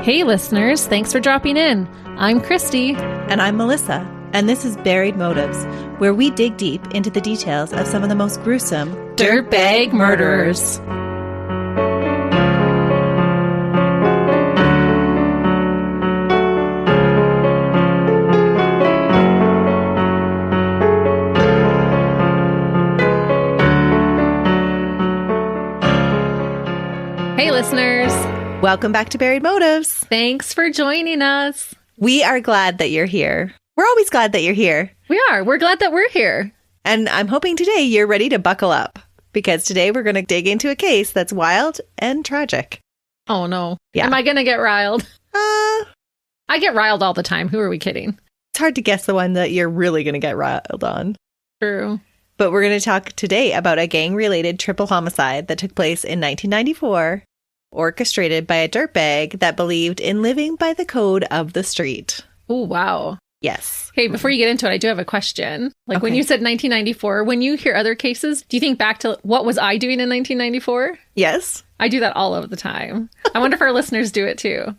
Hey listeners, thanks for dropping in. I'm Christy. And I'm Melissa. And this is Buried Motives, where we dig deep into the details of some of the most gruesome dirtbag murderers. Hey listeners. Welcome back to Buried Motives. Thanks for joining us. We are glad that you're here. We're always glad that you're here. We are. We're glad that we're here. And I'm hoping today you're ready to buckle up, because today we're going to dig into a case that's wild and tragic. Oh no. Yeah. Am I going to get riled? I get riled all the time. Who are we kidding? It's hard to guess the one that you're really going to get riled on. True. But we're going to talk today about a gang-related triple homicide that took place in 1994, orchestrated by a dirtbag that believed in living by the code of the street. Oh, wow. Yes. Okay, before you get into it, I do have a question. When you said 1994, when you hear other cases, do you think back to what was I doing in 1994? Yes. I do that all of the time. I wonder if our listeners do it too.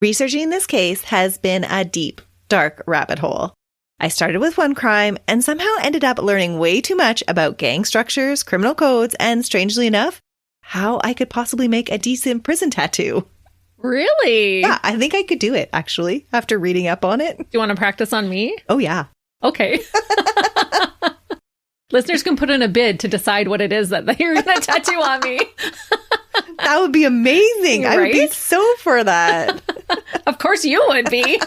Researching this case has been a deep, dark rabbit hole. I started with one crime and somehow ended up learning way too much about gang structures, criminal codes, and strangely enough, how I could possibly make a decent prison tattoo. Really? Yeah, I think I could do it, actually, after reading up on it. Do you want to practice on me? Oh, yeah. Okay. Listeners can put in a bid to decide what it is that you're going to tattoo on me. That would be amazing. Right? I would be so for that. Of course you would be.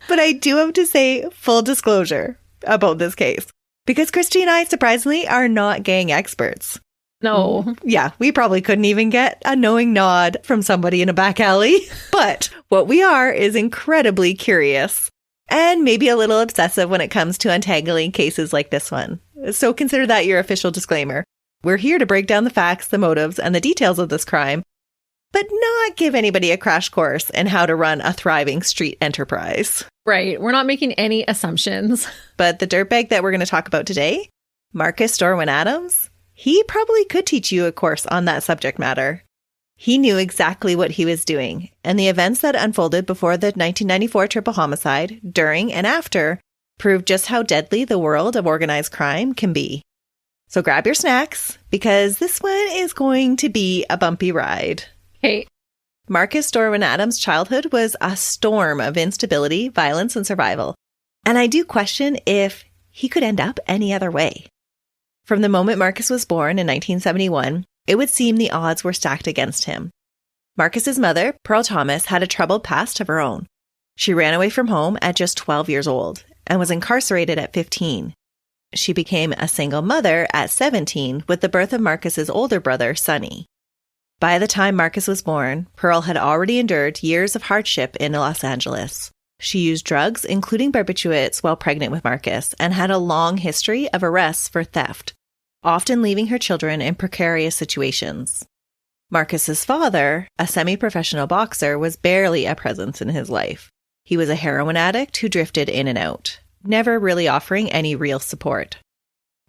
But I do have to say full disclosure about this case, because Christy and I, surprisingly, are not gang experts. No. Yeah, we probably couldn't even get a knowing nod from somebody in a back alley. But what we are is incredibly curious and maybe a little obsessive when it comes to untangling cases like this one. So consider that your official disclaimer. We're here to break down the facts, the motives, and the details of this crime, but not give anybody a crash course in how to run a thriving street enterprise. Right. We're not making any assumptions. But the dirtbag that we're going to talk about today, Marcus Dorwin Adams, he probably could teach you a course on that subject matter. He knew exactly what he was doing, and the events that unfolded before the 1994 triple homicide, during and after, proved just how deadly the world of organized crime can be. So grab your snacks, because this one is going to be a bumpy ride. Hey. Marcus Dorwin Adams' childhood was a storm of instability, violence, and survival. And I do question if he could end up any other way. From the moment Marcus was born in 1971, it would seem the odds were stacked against him. Marcus's mother, Pearl Thomas, had a troubled past of her own. She ran away from home at just 12 years old and was incarcerated at 15. She became a single mother at 17 with the birth of Marcus's older brother, Sonny. By the time Marcus was born, Pearl had already endured years of hardship in Los Angeles. She used drugs, including barbiturates, while pregnant with Marcus, and had a long history of arrests for theft, often leaving her children in precarious situations. Marcus's father, a semi-professional boxer, was barely a presence in his life. He was a heroin addict who drifted in and out, never really offering any real support.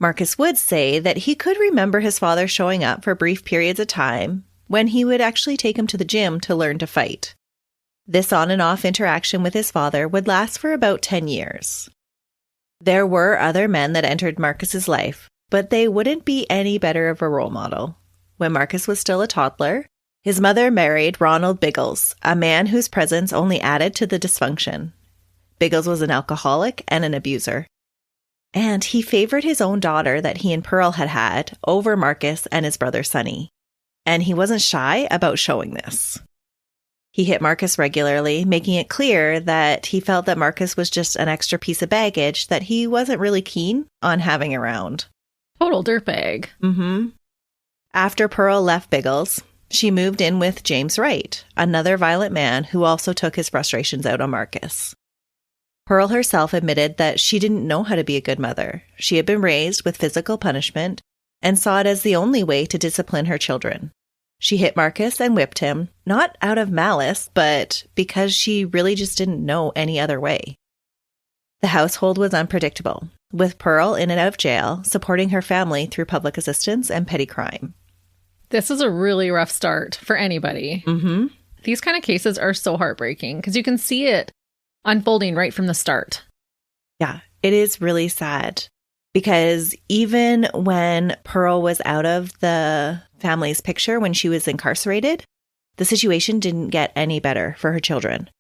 Marcus would say that he could remember his father showing up for brief periods of time when he would actually take him to the gym to learn to fight. This on and off interaction with his father would last for about 10 years. There were other men that entered Marcus's life, but they wouldn't be any better of a role model. When Marcus was still a toddler, his mother married Ronald Biggles, a man whose presence only added to the dysfunction. Biggles was an alcoholic and an abuser. And he favored his own daughter that he and Pearl had over Marcus and his brother Sonny. And he wasn't shy about showing this. He hit Marcus regularly, making it clear that he felt that Marcus was just an extra piece of baggage that he wasn't really keen on having around. Total dirtbag. Mm-hmm. After Pearl left Biggles, she moved in with James Wright, another violent man who also took his frustrations out on Marcus. Pearl herself admitted that she didn't know how to be a good mother. She had been raised with physical punishment and saw it as the only way to discipline her children. She hit Marcus and whipped him, not out of malice, but because she really just didn't know any other way. The household was unpredictable, with Pearl in and out of jail, supporting her family through public assistance and petty crime. This is a really rough start for anybody. Mm-hmm. These kind of cases are so heartbreaking because you can see it unfolding right from the start. Yeah, it is really sad because even when Pearl was out of the family's picture when she was incarcerated, the situation didn't get any better for her children.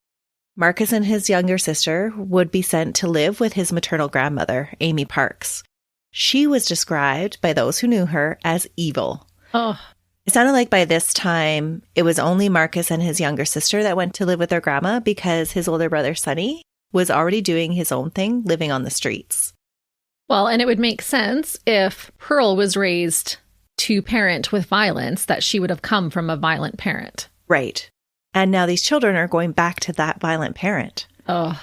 Marcus and his younger sister would be sent to live with his maternal grandmother, Amy Parks. She was described by those who knew her as evil. Oh. It sounded like by this time, it was only Marcus and his younger sister that went to live with their grandma because his older brother, Sonny, was already doing his own thing, living on the streets. Well, and it would make sense if Pearl was raised to parent with violence, that she would have come from a violent parent. Right. And now these children are going back to that violent parent. Oh.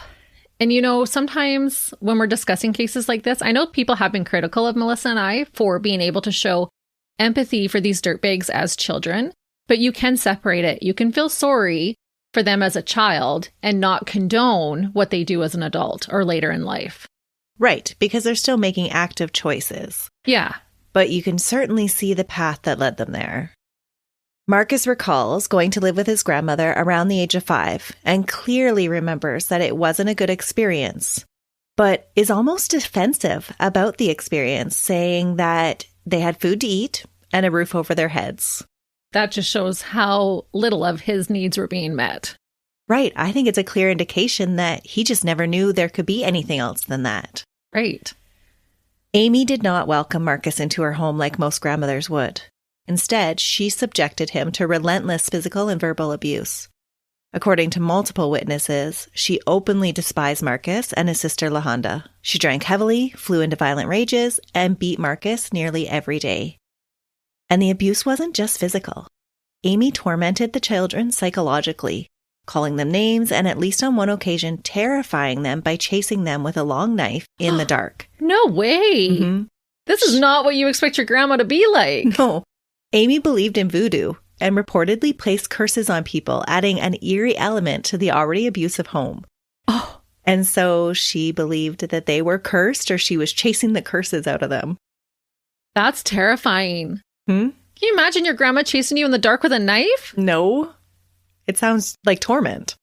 And you know, sometimes when we're discussing cases like this, I know people have been critical of Melissa and I for being able to show empathy for these dirtbags as children, but you can separate it. You can feel sorry for them as a child and not condone what they do as an adult or later in life. Right, because they're still making active choices. Yeah. But you can certainly see the path that led them there. Marcus recalls going to live with his grandmother around the age of 5 and clearly remembers that it wasn't a good experience, but is almost defensive about the experience, saying that they had food to eat and a roof over their heads. That just shows how little of his needs were being met. Right. I think it's a clear indication that he just never knew there could be anything else than that. Right. Amy did not welcome Marcus into her home like most grandmothers would. Instead, she subjected him to relentless physical and verbal abuse. According to multiple witnesses, she openly despised Marcus and his sister LaHonda. She drank heavily, flew into violent rages, and beat Marcus nearly every day. And the abuse wasn't just physical. Amy tormented the children psychologically, calling them names and at least on one occasion terrifying them by chasing them with a long knife in the dark. No way! Mm-hmm. This is not what you expect your grandma to be like. No. Amy believed in voodoo and reportedly placed curses on people, adding an eerie element to the already abusive home. Oh. And so she believed that they were cursed or she was chasing the curses out of them. That's terrifying. Hmm? Can you imagine your grandma chasing you in the dark with a knife? No. It sounds like torment.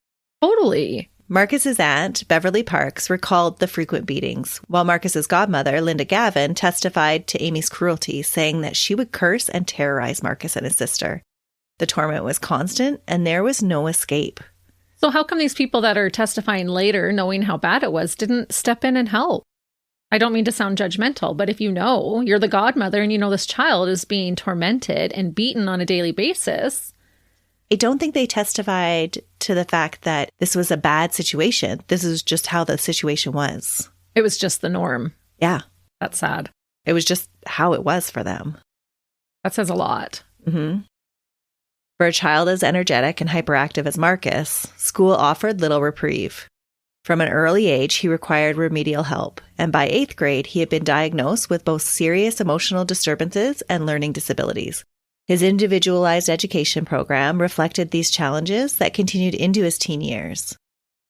Totally. Marcus's aunt, Beverly Parks, recalled the frequent beatings, while Marcus's godmother, Linda Gavin, testified to Amy's cruelty, saying that she would curse and terrorize Marcus and his sister. The torment was constant, and there was no escape. So how come these people that are testifying later, knowing how bad it was, didn't step in and help? I don't mean to sound judgmental, but if you know, you're the godmother and you know this child is being tormented and beaten on a daily basis. I don't think they testified to the fact that this was a bad situation. This is just how the situation was. It was just the norm. Yeah. That's sad. It was just how it was for them. That says a lot. Mm-hmm. For a child as energetic and hyperactive as Marcus, school offered little reprieve. From an early age, he required remedial help, and by 8th grade, he had been diagnosed with both serious emotional disturbances and learning disabilities. His individualized education program reflected these challenges that continued into his teen years.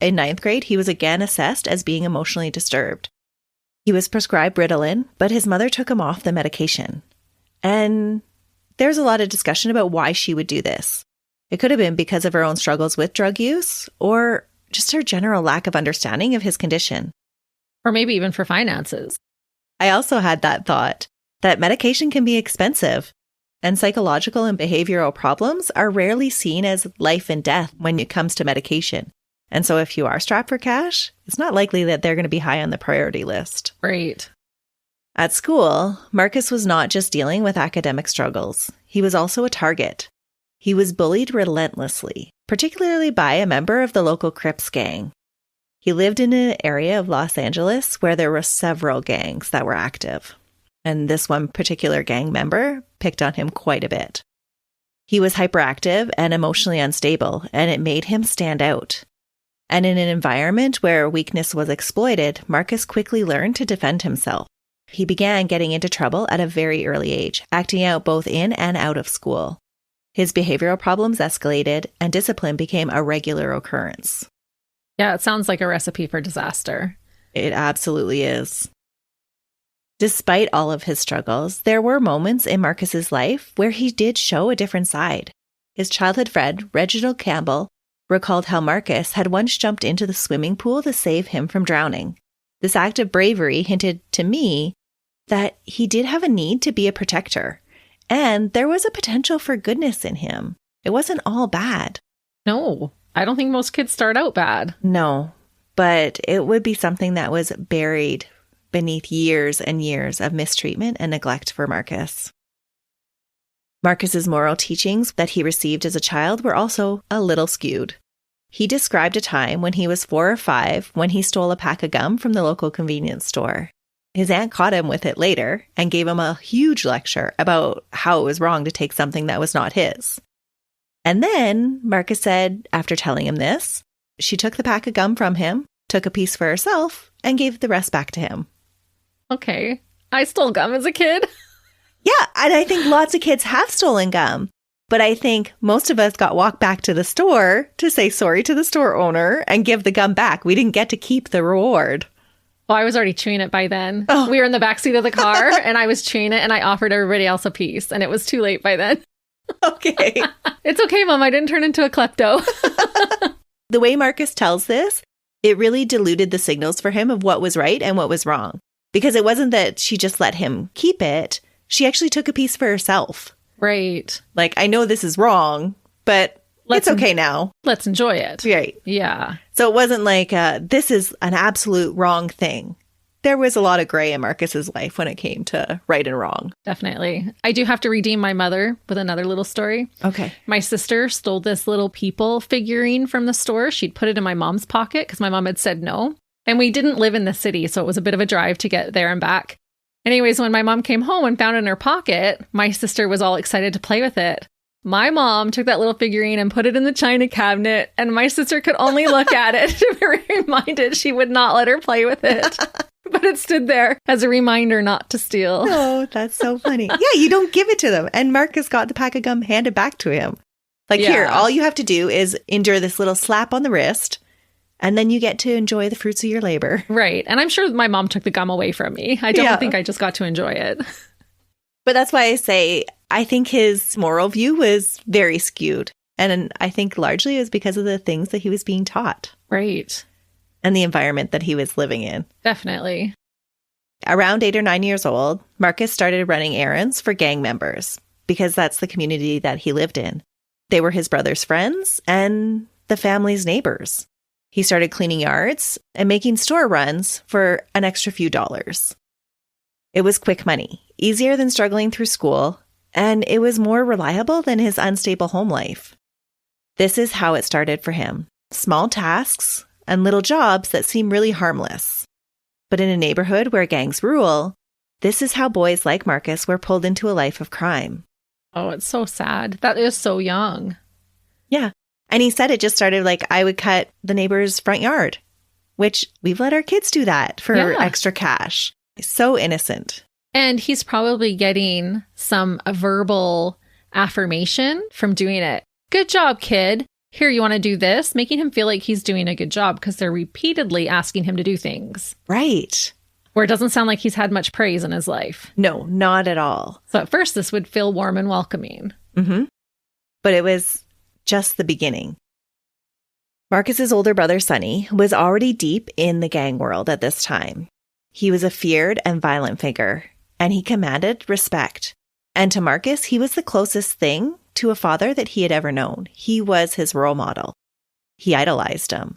In 9th grade, he was again assessed as being emotionally disturbed. He was prescribed Ritalin, but his mother took him off the medication. And there's a lot of discussion about why she would do this. It could have been because of her own struggles with drug use, or just her general lack of understanding of his condition. Or maybe even for finances. I also had that thought, that medication can be expensive. And psychological and behavioral problems are rarely seen as life and death when it comes to medication. And so if you are strapped for cash, it's not likely that they're going to be high on the priority list. Right. At school, Marcus was not just dealing with academic struggles. He was also a target. He was bullied relentlessly, particularly by a member of the local Crips gang. He lived in an area of Los Angeles where there were several gangs that were active. And this one particular gang member picked on him quite a bit. He was hyperactive and emotionally unstable, and it made him stand out. And in an environment where weakness was exploited, Marcus quickly learned to defend himself. He began getting into trouble at a very early age, acting out both in and out of school. His behavioral problems escalated, and discipline became a regular occurrence. Yeah, it sounds like a recipe for disaster. It absolutely is. Despite all of his struggles, there were moments in Marcus's life where he did show a different side. his childhood friend, Reginald Campbell, recalled how Marcus had once jumped into the swimming pool to save him from drowning. This act of bravery hinted to me that he did have a need to be a protector, and there was a potential for goodness in him. It wasn't all bad. No, I don't think most kids start out bad. No, but it would be something that was buried beneath years and years of mistreatment and neglect for Marcus. Marcus's moral teachings that he received as a child were also a little skewed. He described a time when he was 4 or 5 when he stole a pack of gum from the local convenience store. His aunt caught him with it later and gave him a huge lecture about how it was wrong to take something that was not his. And then Marcus said, after telling him this, she took the pack of gum from him, took a piece for herself, and gave the rest back to him. Okay. I stole gum as a kid. Yeah, and I think lots of kids have stolen gum. But I think most of us got walked back to the store to say sorry to the store owner and give the gum back. We didn't get to keep the reward. Well, I was already chewing it by then. Oh. We were in the backseat of the car and I was chewing it and I offered everybody else a piece and it was too late by then. Okay. It's okay, Mom. I didn't turn into a klepto. The way Marcus tells this, it really diluted the signals for him of what was right and what was wrong. Because it wasn't that she just let him keep it. She actually took a piece for herself. Right. Like, I know this is wrong, but it's okay now. Let's enjoy it. Right. Yeah. So it wasn't like, this is an absolute wrong thing. There was a lot of gray in Marcus's life when it came to right and wrong. Definitely. I do have to redeem my mother with another little story. Okay. My sister stole this little people figurine from the store. She'd put it in my mom's pocket because my mom had said no. And we didn't live in the city, so it was a bit of a drive to get there and back. Anyways, when my mom came home and found it in her pocket, my sister was all excited to play with it. My mom took that little figurine and put it in the china cabinet, and my sister could only look at it to be reminded she would not let her play with it. But it stood there as a reminder not to steal. Oh, that's so funny. Yeah, you don't give it to them. And Marcus got the pack of gum handed back to him. Like, here, all you have to do is endure this little slap on the wrist, and then you get to enjoy the fruits of your labor. Right. And I'm sure my mom took the gum away from me. I don't think I just got to enjoy it. But that's why I say I think his moral view was very skewed. And I think largely it was because of the things that he was being taught. Right. And the environment that he was living in. Definitely. Around 8 or 9 years old, Marcus started running errands for gang members because that's the community that he lived in. They were his brother's friends and the family's neighbors. He started cleaning yards and making store runs for an extra few dollars. It was quick money, easier than struggling through school, and it was more reliable than his unstable home life. This is how it started for him. Small tasks and little jobs that seem really harmless. But in a neighborhood where gangs rule, this is how boys like Marcus were pulled into a life of crime. Oh, it's so sad. That is so young. Yeah. And he said it just started like, I would cut the neighbor's front yard, which we've let our kids do that for extra cash. So innocent. And he's probably getting some verbal affirmation from doing it. Good job, kid. Here, you want to do this? Making him feel like he's doing a good job because they're repeatedly asking him to do things. Right. Where it doesn't sound like he's had much praise in his life. No, not at all. So at first, this would feel warm and welcoming. Mm-hmm. But it was just the beginning. Marcus's older brother, Sonny, was already deep in the gang world at this time. He was a feared and violent figure, and he commanded respect. And to Marcus, he was the closest thing to a father that he had ever known. He was his role model. He idolized him.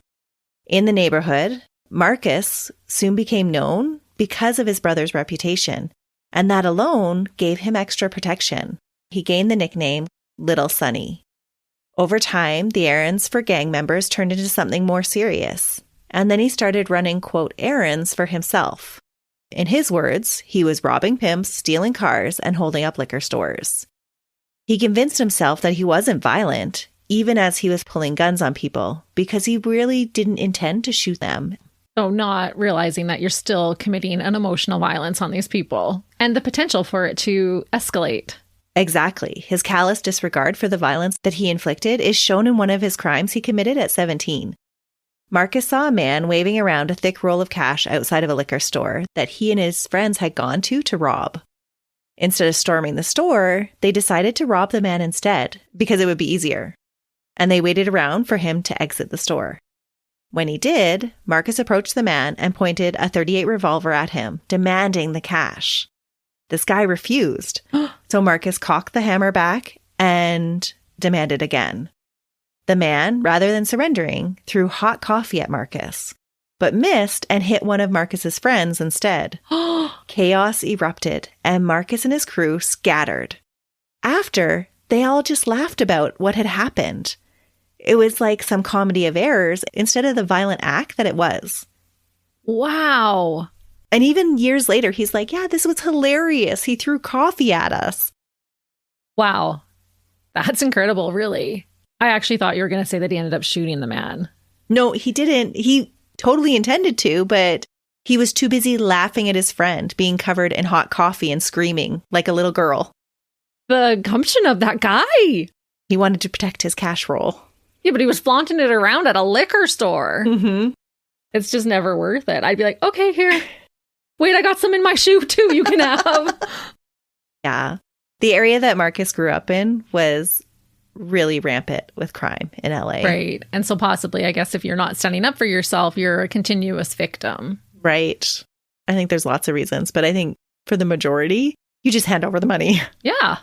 In the neighborhood, Marcus soon became known because of his brother's reputation, and that alone gave him extra protection. He gained the nickname Little Sonny. Over time, the errands for gang members turned into something more serious, and then he started running, quote, errands for himself. In his words, he was robbing pimps, stealing cars, and holding up liquor stores. He convinced himself that he wasn't violent, even as he was pulling guns on people, because he really didn't intend to shoot them. So not realizing that you're still committing an emotional violence on these people and the potential for it to escalate. Exactly. His callous disregard for the violence that he inflicted is shown in one of his crimes he committed at 17. Marcus saw a man waving around a thick roll of cash outside of a liquor store that he and his friends had gone to rob. Instead of storming the store, they decided to rob the man instead because it would be easier. And they waited around for him to exit the store. When he did, Marcus approached the man and pointed a .38 revolver at him, demanding the cash. This guy refused. So Marcus cocked the hammer back and demanded again. The man, rather than surrendering, threw hot coffee at Marcus, but missed and hit one of Marcus's friends instead. Chaos erupted, and Marcus and his crew scattered. After, they all just laughed about what had happened. It was like some comedy of errors instead of the violent act that it was. Wow. And even years later, he's like, yeah, this was hilarious. He threw coffee at us. Wow. That's incredible, really. I actually thought you were going to say that he ended up shooting the man. No, he didn't. He totally intended to, but he was too busy laughing at his friend being covered in hot coffee and screaming like a little girl. The gumption of that guy. He wanted to protect his cash roll. Yeah, but he was flaunting it around at a liquor store. Mm-hmm. It's just never worth it. I'd be like, okay, here. Wait, I got some in my shoe too. You can have. Yeah. The area that Marcus grew up in was really rampant with crime in LA. Right. And so possibly, I guess, if you're not standing up for yourself, you're a continuous victim. Right. I think there's lots of reasons, but I think for the majority, you just hand over the money. Yeah.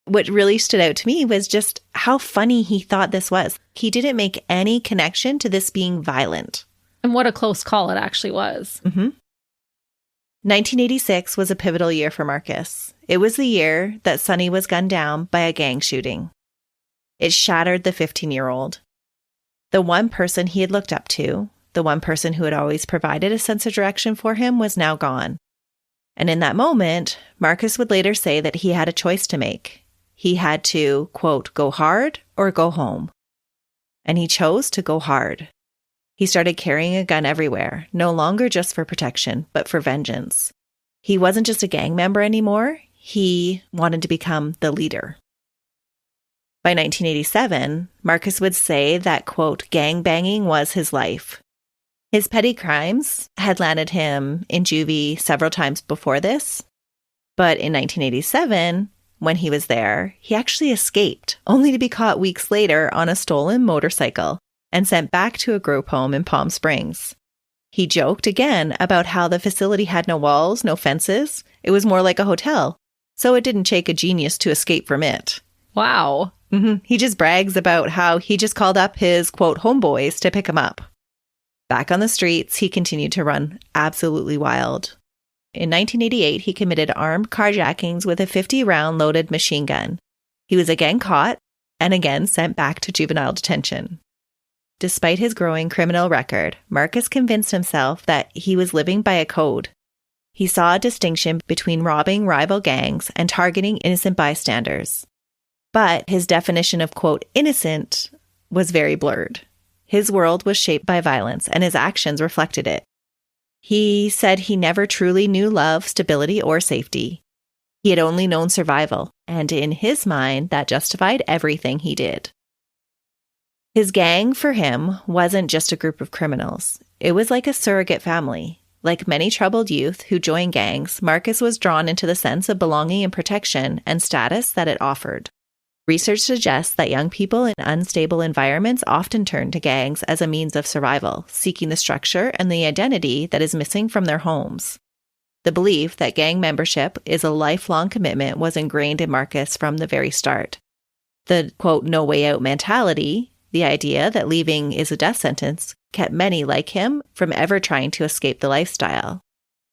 What really stood out to me was just how funny he thought this was. He didn't make any connection to this being violent. And what a close call it actually was. Mm-hmm. 1986 was a pivotal year for Marcus. It was the year that Sonny was gunned down by a gang shooting. It shattered the 15-year-old. The one person he had looked up to, the one person who had always provided a sense of direction for him, was now gone. And in that moment, Marcus would later say that he had a choice to make. He had to, quote, go hard or go home. And he chose to go hard. He started carrying a gun everywhere, no longer just for protection, but for vengeance. He wasn't just a gang member anymore. He wanted to become the leader. By 1987, Marcus would say that, quote, gang banging was his life. His petty crimes had landed him in juvie several times before this. But in 1987, when he was there, he actually escaped, only to be caught weeks later on a stolen motorcycle and sent back to a group home in Palm Springs. He joked again about how the facility had no walls, no fences. It was more like a hotel. So it didn't take a genius to escape from it. Wow. Mm-hmm. He just brags about how he just called up his, quote, homeboys to pick him up. Back on the streets, he continued to run absolutely wild. In 1988, he committed armed carjackings with a 50-round loaded machine gun. He was again caught and again sent back to juvenile detention. Despite his growing criminal record, Marcus convinced himself that he was living by a code. He saw a distinction between robbing rival gangs and targeting innocent bystanders. But his definition of, quote, innocent was very blurred. His world was shaped by violence, and his actions reflected it. He said he never truly knew love, stability, or safety. He had only known survival, and in his mind, that justified everything he did. His gang, for him, wasn't just a group of criminals. It was like a surrogate family. Like many troubled youth who join gangs, Marcus was drawn into the sense of belonging and protection and status that it offered. Research suggests that young people in unstable environments often turn to gangs as a means of survival, seeking the structure and the identity that is missing from their homes. The belief that gang membership is a lifelong commitment was ingrained in Marcus from the very start. The, quote, no way out mentality, the idea that leaving is a death sentence, kept many like him from ever trying to escape the lifestyle.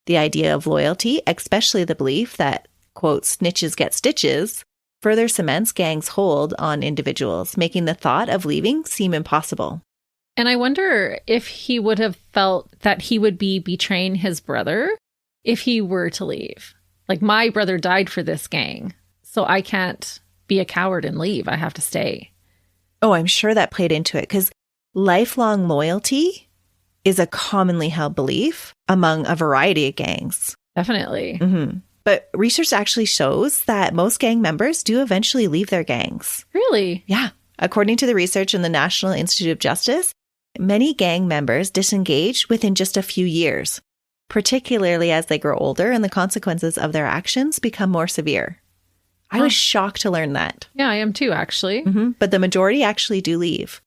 The idea of loyalty, especially the belief that, quote, snitches get stitches, further cements gangs' hold on individuals, making the thought of leaving seem impossible. And I wonder if he would have felt that he would be betraying his brother if he were to leave. Like, my brother died for this gang, so I can't be a coward and leave. I have to stay. Oh, I'm sure that played into it, because lifelong loyalty is a commonly held belief among a variety of gangs. Definitely. Mm-hmm. But research actually shows that most gang members do eventually leave their gangs. Really? Yeah. According to the research in the National Institute of Justice, many gang members disengage within just a few years, particularly as they grow older and the consequences of their actions become more severe. I was shocked to learn that. Yeah, I am too, actually. But the majority actually do leave.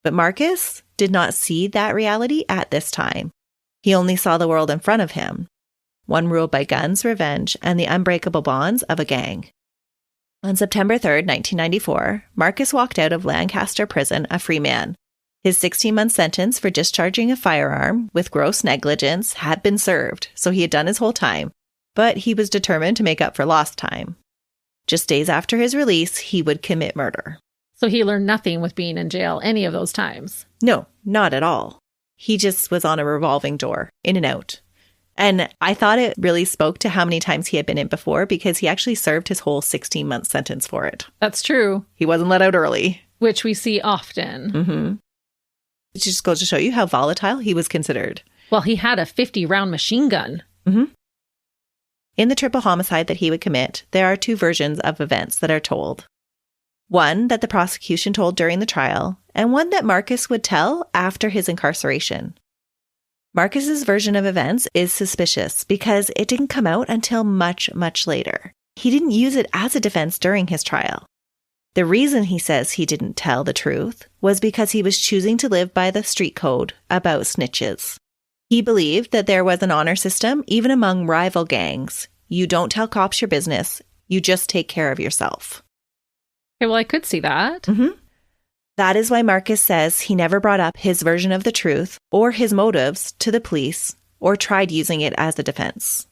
But Marcus did not see that reality at this time. He only saw the world in front of him, one ruled by guns, revenge, and the unbreakable bonds of a gang. On September 3rd, 1994, Marcus walked out of Lancaster Prison a free man. His 16-month sentence for discharging a firearm with gross negligence had been served, so he had done his whole time, but he was determined to make up for lost time. Just days after his release, he would commit murder. So he learned nothing with being in jail any of those times? No, not at all. He just was on a revolving door, in and out. And I thought it really spoke to how many times he had been in before, because he actually served his whole 16-month sentence for it. That's true. He wasn't let out early. Which we see often. It just goes to show you how volatile he was considered. Well, he had a 50-round machine gun. In the triple homicide that he would commit, there are two versions of events that are told. One that the prosecution told during the trial, and one that Marcus would tell after his incarceration. Marcus's version of events is suspicious because it didn't come out until much, much later. He didn't use it as a defense during his trial. The reason he says he didn't tell the truth was because he was choosing to live by the street code about snitches. He believed that there was an honor system even among rival gangs. You don't tell cops your business. You just take care of yourself. Okay, well, I could see that. That is why Marcus says he never brought up his version of the truth or his motives to the police or tried using it as a defense.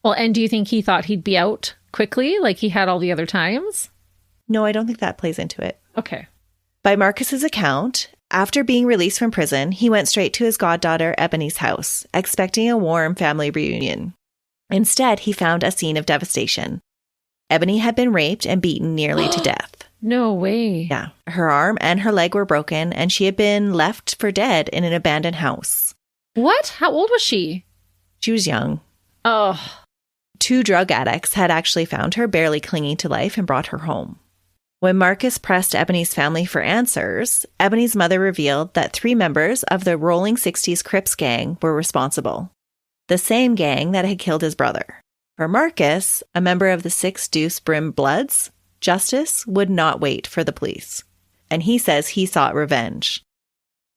Well, and do you think he thought he'd be out quickly like he had all the other times? No, I don't think that plays into it. Okay. By Marcus's account, after being released from prison, he went straight to his goddaughter Ebony's house, expecting a warm family reunion. Instead, he found a scene of devastation. Ebony had been raped and beaten nearly to death. No way. Yeah. Her arm and her leg were broken, and she had been left for dead in an abandoned house. What? How old was she? She was young. Oh. 2 drug addicts had actually found her barely clinging to life and brought her home. When Marcus pressed Ebony's family for answers, Ebony's mother revealed that 3 members of the Rolling 60s Crips gang were responsible. The same gang that had killed his brother. For Marcus, a member of the 6 Deuce Brim Bloods, justice would not wait for the police. And he says he sought revenge.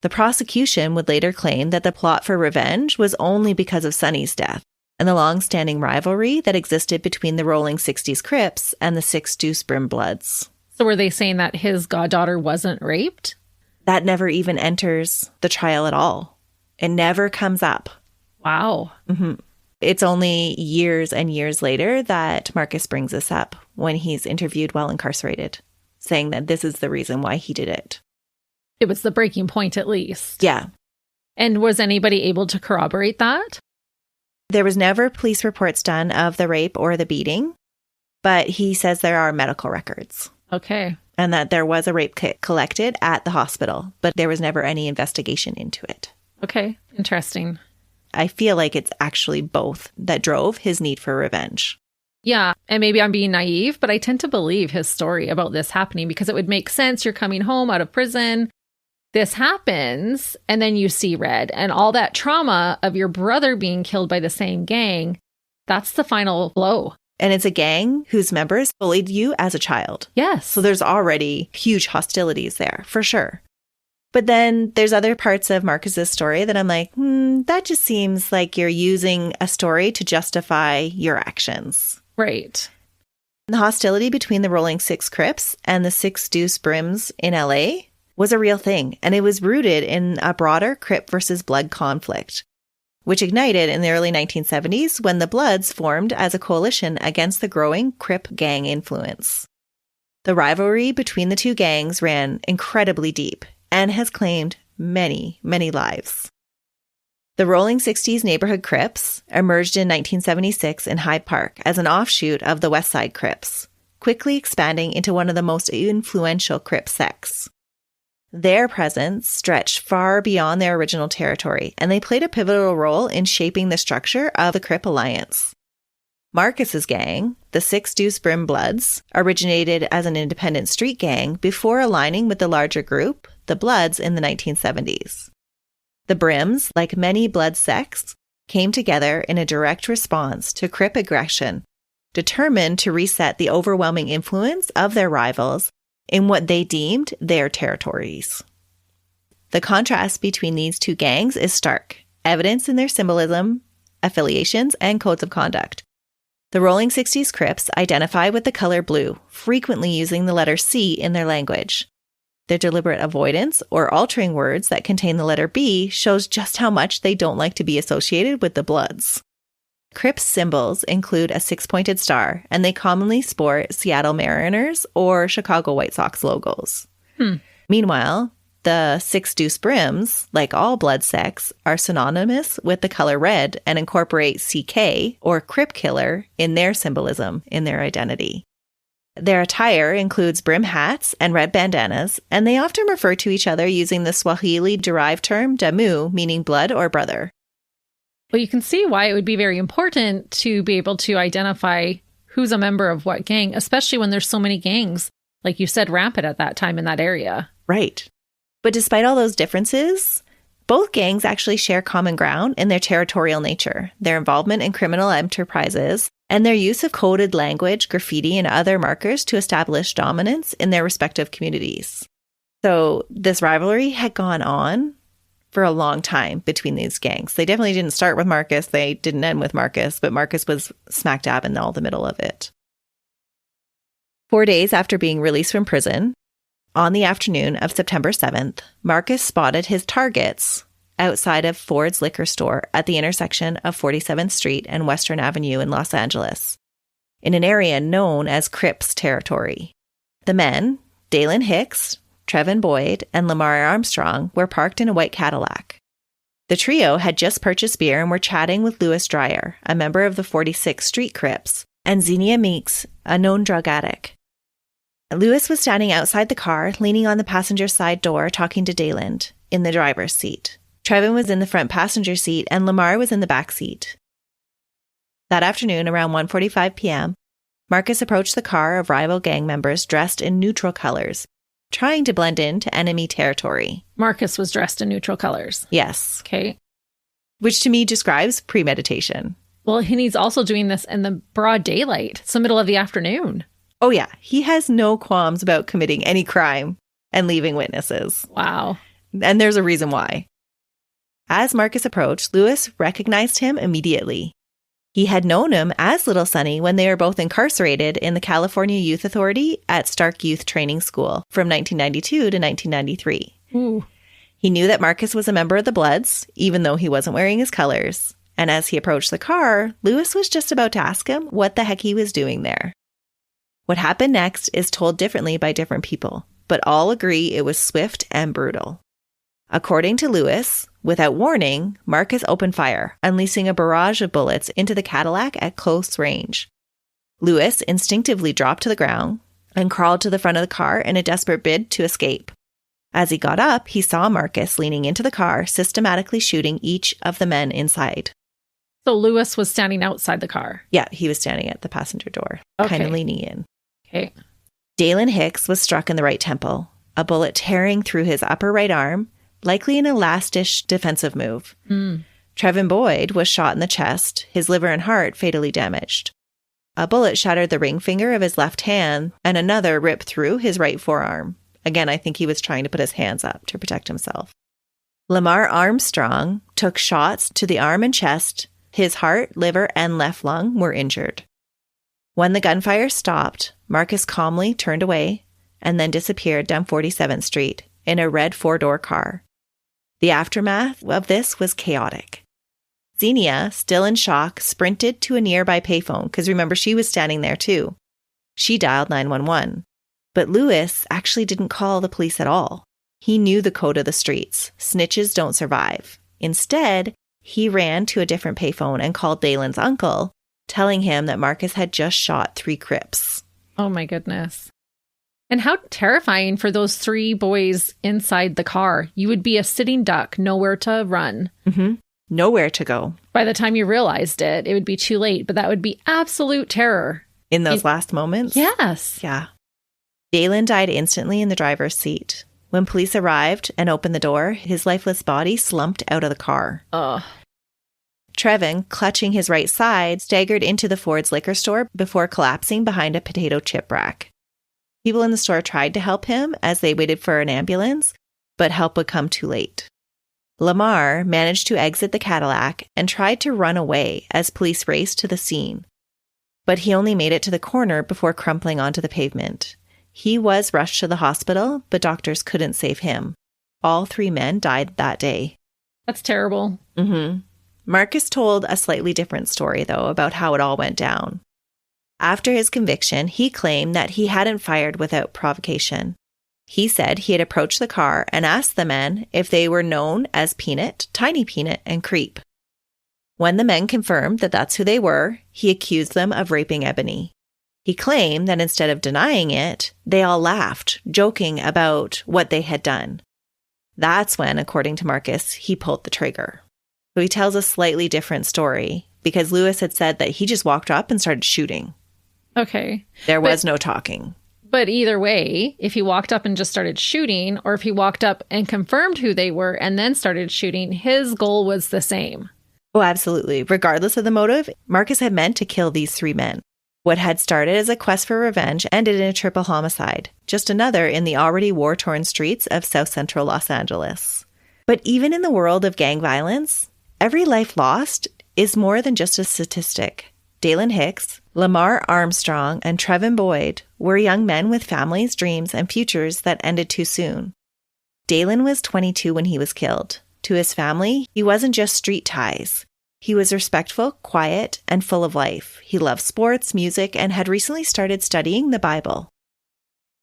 The prosecution would later claim that the plot for revenge was only because of Sonny's death and the long-standing rivalry that existed between the Rolling 60s Crips and the 6 Deuce Brim Bloods. So were they saying that his goddaughter wasn't raped? That never even enters the trial at all. It never comes up. Wow. It's only years and years later that Marcus brings this up when he's interviewed while incarcerated, saying that this is the reason why he did it. It was the breaking point, at least. Yeah. And was anybody able to corroborate that? There was never police reports done of the rape or the beating, but he says there are medical records. Okay. And that there was a rape kit collected at the hospital, but there was never any investigation into it. Okay. Interesting. I feel like it's actually both that drove his need for revenge. Yeah. And maybe I'm being naive, but I tend to believe his story about this happening because it would make sense. You're coming home out of prison. This happens. And then you see red and all that trauma of your brother being killed by the same gang. That's the final blow. And it's a gang whose members bullied you as a child. Yes. So there's already huge hostilities there, for sure. But then there's other parts of Marcus's story that I'm like, that just seems like you're using a story to justify your actions. Right. The hostility between the Rolling 6 Crips and the 6 Deuce Brims in LA was a real thing. And it was rooted in a broader Crip versus Blood conflict, which ignited in the early 1970s when the Bloods formed as a coalition against the growing Crip gang influence. The rivalry between the two gangs ran incredibly deep and has claimed many, many lives. The Rolling 60s neighborhood Crips emerged in 1976 in Hyde Park as an offshoot of the West Side Crips, quickly expanding into one of the most influential Crip sects. Their presence stretched far beyond their original territory, and they played a pivotal role in shaping the structure of the Crip Alliance. Marcus's gang, the 6 Deuce Brim Bloods, originated as an independent street gang before aligning with the larger group, the Bloods, in the 1970s. The Brims, like many Blood sects, came together in a direct response to Crip aggression, determined to reset the overwhelming influence of their rivals in what they deemed their territories. The contrast between these two gangs is stark, evidenced in their symbolism, affiliations, and codes of conduct. The Rolling 60s Crips identify with the color blue, frequently using the letter C in their language. Their deliberate avoidance or altering words that contain the letter B shows just how much they don't like to be associated with the Bloods. Crips symbols include a six-pointed star, and they commonly sport Seattle Mariners or Chicago White Sox logos. Meanwhile, the six deuce brims, like all blood sects, are synonymous with the color red and incorporate CK, or Crip Killer, in their symbolism, in their identity. Their attire includes brim hats and red bandanas, and they often refer to each other using the Swahili-derived term damu, meaning blood or brother. Well, you can see why it would be very important to be able to identify who's a member of what gang, especially when there's so many gangs, like you said, rampant at that time in that area. Right. But despite all those differences, both gangs actually share common ground in their territorial nature, their involvement in criminal enterprises, and their use of coded language, graffiti, and other markers to establish dominance in their respective communities. So this rivalry had gone on for a long time between these gangs. They definitely didn't start with Marcus. They didn't end with Marcus, but Marcus was smack dab in all the middle of it. 4 days after being released from prison, on the afternoon of September 7th, Marcus spotted his targets outside of Ford's liquor store at the intersection of 47th Street and Western Avenue in Los Angeles, in an area known as Crips territory. The men, Dalen Hicks, Trevin Boyd, and Lamar Armstrong, were parked in a white Cadillac. The trio had just purchased beer and were chatting with Louis Dreyer, a member of the 46th Street Crips, and Xenia Meeks, a known drug addict. Louis was standing outside the car, leaning on the passenger side door, talking to Dalen in the driver's seat. Trevin was in the front passenger seat, and Lamar was in the back seat. That afternoon, around 1:45 p.m., Marcus approached the car of rival gang members dressed in neutral colors, trying to blend into enemy territory. Marcus was dressed in neutral colors. Yes. Okay. Which to me describes premeditation. Well, and he's also doing this in the broad daylight. It's the middle of the afternoon. Oh, yeah. He has no qualms about committing any crime and leaving witnesses. Wow. And there's a reason why. As Marcus approached, Louis recognized him immediately. He had known him as Little Sonny when they were both incarcerated in the California Youth Authority at Stark Youth Training School from 1992 to 1993. Ooh. He knew that Marcus was a member of the Bloods, even though he wasn't wearing his colors. And as he approached the car, Louis was just about to ask him what the heck he was doing there. What happened next is told differently by different people, but all agree it was swift and brutal. According to Louis, without warning, Marcus opened fire, unleashing a barrage of bullets into the Cadillac at close range. Louis instinctively dropped to the ground and crawled to the front of the car in a desperate bid to escape. As he got up, he saw Marcus leaning into the car, systematically shooting each of the men inside. So Louis was standing outside the car? Yeah, he was standing at the passenger door, kind of leaning in. Okay. Dalen Hicks was struck in the right temple, a bullet tearing through his upper right arm, likely in a last-ditch defensive move. Trevin Boyd was shot in the chest, his liver and heart fatally damaged. A bullet shattered the ring finger of his left hand, and another ripped through his right forearm. Again, I think he was trying to put his hands up to protect himself. Lamar Armstrong took shots to the arm and chest. His heart, liver, and left lung were injured. When the gunfire stopped, Marcus calmly turned away and then disappeared down 47th Street in a red four-door car. The aftermath of this was chaotic. Xenia, still in shock, sprinted to a nearby payphone because remember, she was standing there too. She dialed 911. But Louis actually didn't call the police at all. He knew the code of the streets. Snitches don't survive. Instead, he ran to a different payphone and called Dalen's uncle, telling him that Marcus had just shot 3 Crips. Oh my goodness. And how terrifying for those 3 boys inside the car. You would be a sitting duck, nowhere to run. Mm-hmm. Nowhere to go. By the time you realized it, it would be too late, but that would be absolute terror. In those last moments? Yes. Yeah. Dalen died instantly in the driver's seat. When police arrived and opened the door, his lifeless body slumped out of the car. Ugh. Trevin, clutching his right side, staggered into the Ford's liquor store before collapsing behind a potato chip rack. People in the store tried to help him as they waited for an ambulance, but help would come too late. Lamar managed to exit the Cadillac and tried to run away as police raced to the scene. But he only made it to the corner before crumpling onto the pavement. He was rushed to the hospital, but doctors couldn't save him. All 3 men died that day. That's terrible. Marcus told a slightly different story, though, about how it all went down. After his conviction, he claimed that he hadn't fired without provocation. He said he had approached the car and asked the men if they were known as Peanut, Tiny Peanut, and Creep. When the men confirmed that that's who they were, he accused them of raping Ebony. He claimed that instead of denying it, they all laughed, joking about what they had done. That's when, according to Marcus, he pulled the trigger. So he tells a slightly different story because Lewis had said that he just walked up and started shooting. Okay. There was no talking. But either way, if he walked up and just started shooting, or if he walked up and confirmed who they were and then started shooting, his goal was the same. Oh, absolutely. Regardless of the motive, Marcus had meant to kill these 3 men. What had started as a quest for revenge ended in a triple homicide, just another in the already war-torn streets of South Central Los Angeles. But even in the world of gang violence, every life lost is more than just a statistic. Dalen Hicks, Lamar Armstrong, and Trevin Boyd were young men with families, dreams, and futures that ended too soon. Dalen was 22 when he was killed. To his family, he wasn't just street ties. He was respectful, quiet, and full of life. He loved sports, music, and had recently started studying the Bible.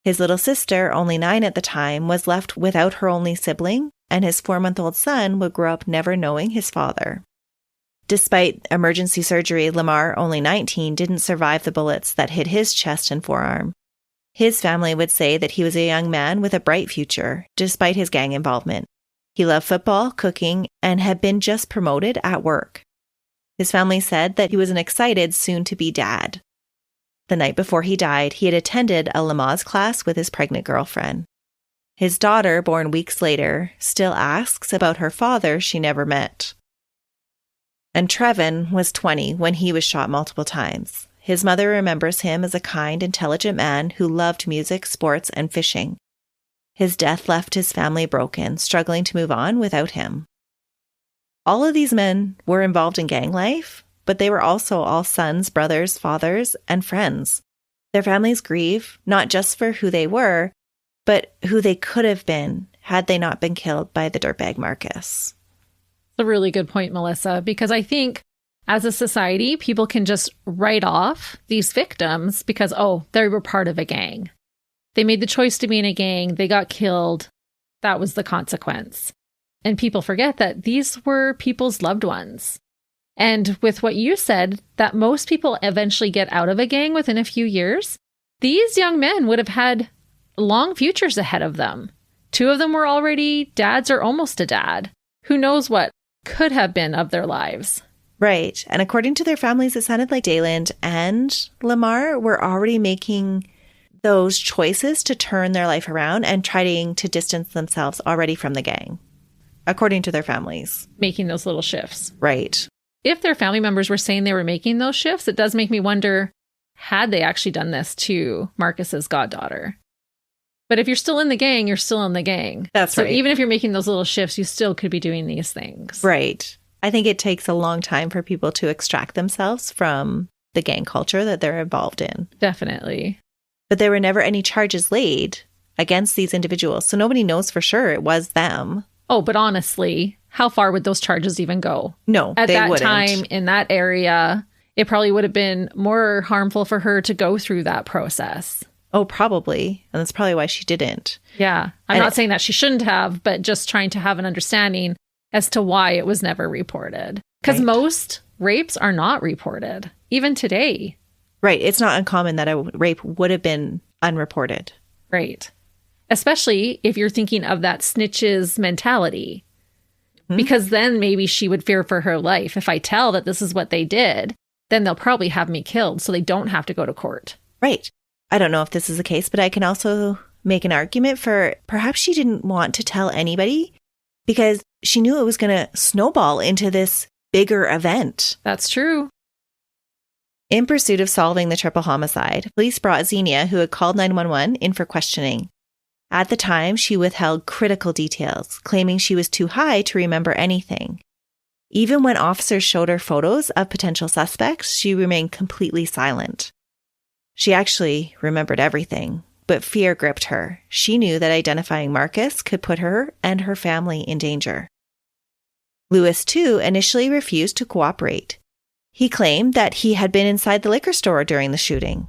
His little sister, only 9 at the time, was left without her only sibling, and his 4-month-old son would grow up never knowing his father. Despite emergency surgery, Lamar, only 19, didn't survive the bullets that hit his chest and forearm. His family would say that he was a young man with a bright future, despite his gang involvement. He loved football, cooking, and had been just promoted at work. His family said that he was an excited soon-to-be dad. The night before he died, he had attended a Lamaze class with his pregnant girlfriend. His daughter, born weeks later, still asks about her father she never met. And Trevin was 20 when he was shot multiple times. His mother remembers him as a kind, intelligent man who loved music, sports, and fishing. His death left his family broken, struggling to move on without him. All of these men were involved in gang life, but they were also all sons, brothers, fathers, and friends. Their families grieve, not just for who they were, but who they could have been had they not been killed by the dirtbag Marcus. A really good point, Melissa, because I think as a society, people can just write off these victims because, oh, they were part of a gang. They made the choice to be in a gang. They got killed. That was the consequence. And people forget that these were people's loved ones. And with what you said, that most people eventually get out of a gang within a few years, these young men would have had long futures ahead of them. 2 of them were already dads or almost a dad. Who knows what could have been of their lives. Right. And according to their families, it sounded like Dalen and Lamar were already making those choices to turn their life around and trying to distance themselves already from the gang, according to their families. Making those little shifts. Right. If their family members were saying they were making those shifts, it does make me wonder, had they actually done this to Marcus's goddaughter? But if you're still in the gang, you're still in the gang. That's right. So even if you're making those little shifts, you still could be doing these things. Right. I think it takes a long time for people to extract themselves from the gang culture that they're involved in. Definitely. But there were never any charges laid against these individuals, so nobody knows for sure it was them. Oh, but honestly, how far would those charges even go? No, At they that wouldn't. time, in that area, it probably would have been more harmful for her to go through that process. Oh, probably. And that's probably why she didn't. Yeah. I'm not saying that she shouldn't have, but just trying to have an understanding as to why it was never reported. Because most rapes are not reported, even today. Right. It's not uncommon that a rape would have been unreported. Right. Especially if you're thinking of that snitches mentality. Because then maybe she would fear for her life. If I tell that this is what they did, then they'll probably have me killed so they don't have to go to court. Right. I don't know if this is the case, but I can also make an argument for perhaps she didn't want to tell anybody because she knew it was going to snowball into this bigger event. That's true. In pursuit of solving the triple homicide, police brought Xenia, who had called 911, in for questioning. At the time, she withheld critical details, claiming she was too high to remember anything. Even when officers showed her photos of potential suspects, she remained completely silent. She actually remembered everything, but fear gripped her. She knew that identifying Marcus could put her and her family in danger. Lewis, too, initially refused to cooperate. He claimed that he had been inside the liquor store during the shooting.